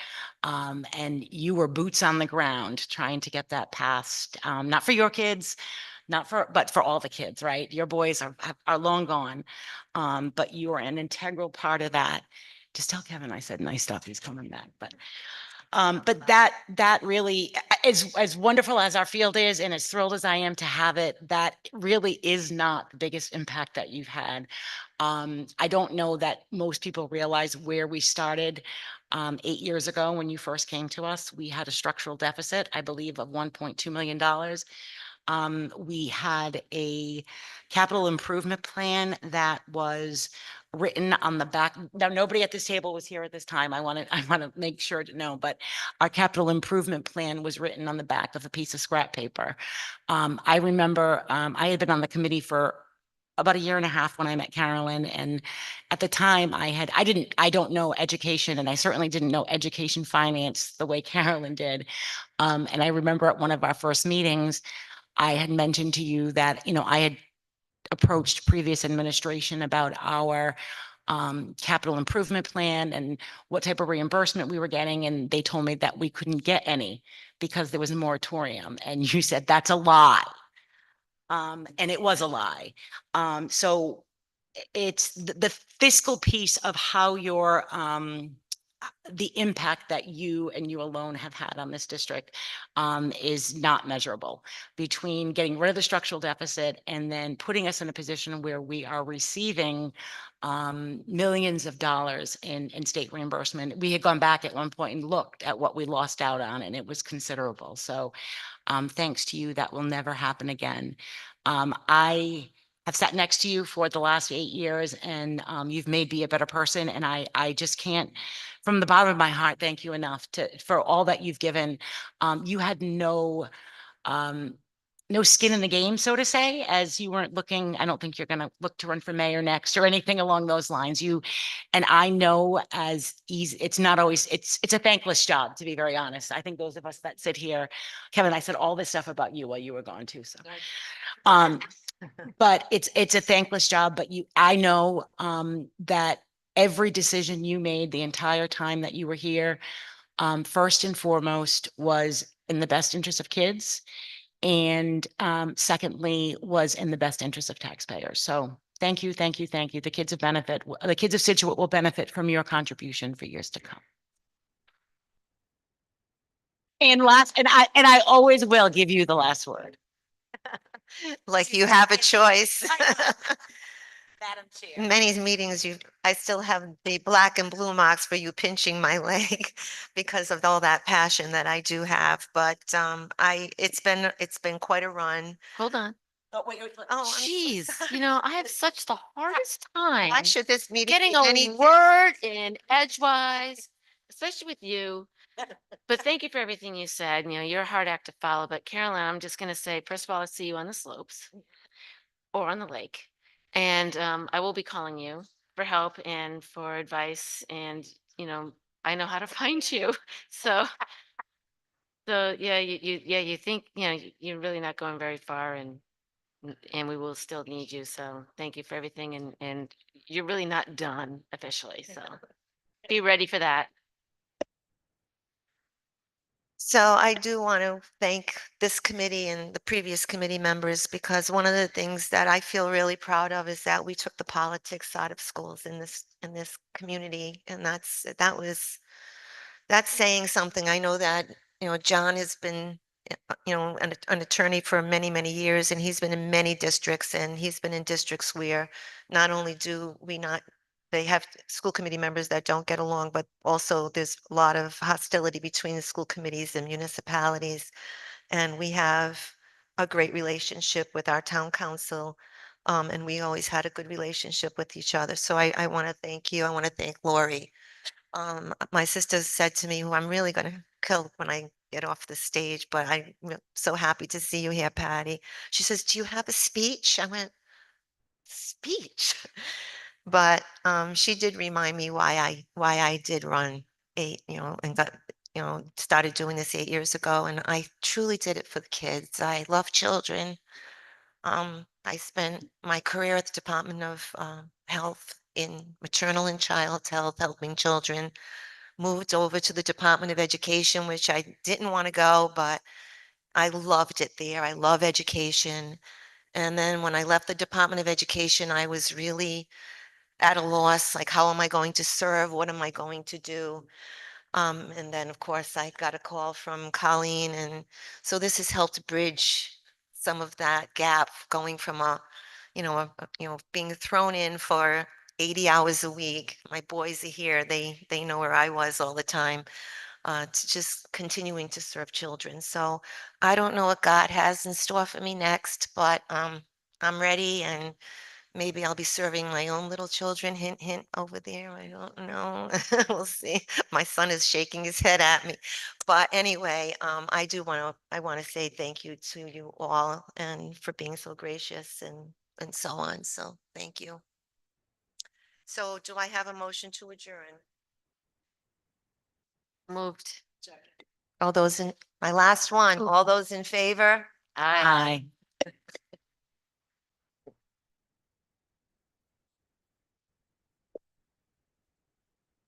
[SPEAKER 8] and you were boots on the ground trying to get that passed. Not for your kids, but for all the kids, right? Your boys are long gone, but you are an integral part of that. Just tell Kevin I said nice stuff. He's coming back, but that really, as wonderful as our field is, and as thrilled as I am to have it, that really is not the biggest impact that you've had. I don't know that most people realize where we started 8 years ago when you first came to us. We had a structural deficit, I believe, of $1.2 million. We had a capital improvement plan that was written on the back. Now, nobody at this table was here at this time. I want to make sure to know, but our capital improvement plan was written on the back of a piece of scrap paper. I remember I had been on the committee for about 1.5 years when I met Carolyn. And at the time I don't know education, and I certainly didn't know education finance the way Carolyn did. And I remember at one of our first meetings, I had mentioned to you that, I had approached previous administration about our capital improvement plan and what type of reimbursement we were getting. And they told me that we couldn't get any because there was a moratorium. And you said, that's a lie. And it was a lie. So it's the fiscal piece of how your the impact that you and you alone have had on this district is not measurable. Between getting rid of the structural deficit and then putting us in a position where we are receiving millions of dollars in state reimbursement. We had gone back at one point and looked at what we lost out on, and it was considerable. So thanks to you, that will never happen again. I have sat next to you for the last 8 years, and you've made me a better person. And I just can't, from the bottom of my heart, thank you enough for all that you've given. You had no skin in the game, so to say, as you weren't looking. I don't think you're going to look to run for mayor next or anything along those lines. And I know as easy, it's not always, it's a thankless job, to be very honest. I think those of us that sit here, Kevin, I said all this stuff about you while you were gone too. So, but it's a thankless job, but I know that every decision you made the entire time that you were here, first and foremost, was in the best interest of kids. And secondly, was in the best interest of taxpayers. So thank you, thank you, thank you. The kids of Scituate will benefit from your contribution for years to come. And I always will give you the last word.
[SPEAKER 1] Like you have a choice.
[SPEAKER 8] Madam Chair.
[SPEAKER 1] Many meetings, I still have the black and blue marks for you pinching my leg because of all that passion that I do have. But it's been quite a run.
[SPEAKER 5] Hold on.
[SPEAKER 8] Oh, wait.
[SPEAKER 1] Oh, I'm
[SPEAKER 5] Jeez, you know, I have such the hardest time
[SPEAKER 1] why should this meeting
[SPEAKER 5] getting
[SPEAKER 1] be
[SPEAKER 5] a
[SPEAKER 1] any
[SPEAKER 5] word in edgewise, especially with you. But thank you for everything you said. You know, you're a hard act to follow. But Caroline, I'm just going to say, first of all, I'll see you on the slopes or on the lake. And I will be calling you for help and for advice. And, you know, I know how to find you. So, yeah, you think, you know, you're really not going very far and we will still need you. So thank you for everything. And you're really not done officially. So be ready for that.
[SPEAKER 1] So I do want to thank this committee and the previous committee members because one of the things that I feel really proud of is that we took the politics out of schools in this community, and that's saying something. I know that, John has been, an attorney for many, many years, and he's been in many districts, and he's been in districts where not only do we not they have school committee members that don't get along, but also there's a lot of hostility between the school committees and municipalities. And we have a great relationship with our town council. And we always had a good relationship with each other. So I want to thank you. I want to thank Lori. My sister said to me, who I'm really going to kill when I get off the stage, but I'm so happy to see you here, Patty. She says, "Do you have a speech?" I went, "Speech?" But she did remind me why I did run and got started doing this 8 years ago, and I truly did it for the kids. I love children. I spent my career at the Department of Health in maternal and child health, helping children. Moved over to the Department of Education, which I didn't want to go, but I loved it there. I love education. And then when I left the Department of Education, I was really at a loss, like, how am I going to serve? What am I going to do? And then, of course, I got a call from Colleen, and so this has helped bridge some of that gap, going from being thrown in for 80 hours a week. My boys are here; they know where I was all the time. To just continuing to serve children. So I don't know what God has in store for me next, but I'm ready, and maybe I'll be serving my own little children. Hint, hint over there. I don't know. We'll see. My son is shaking his head at me. But anyway, I want to say thank you to you all and for being so gracious and so on. So thank you. So do I have a motion to adjourn?
[SPEAKER 5] Moved.
[SPEAKER 1] My last one, all those in favor?
[SPEAKER 5] Aye.
[SPEAKER 8] Aye.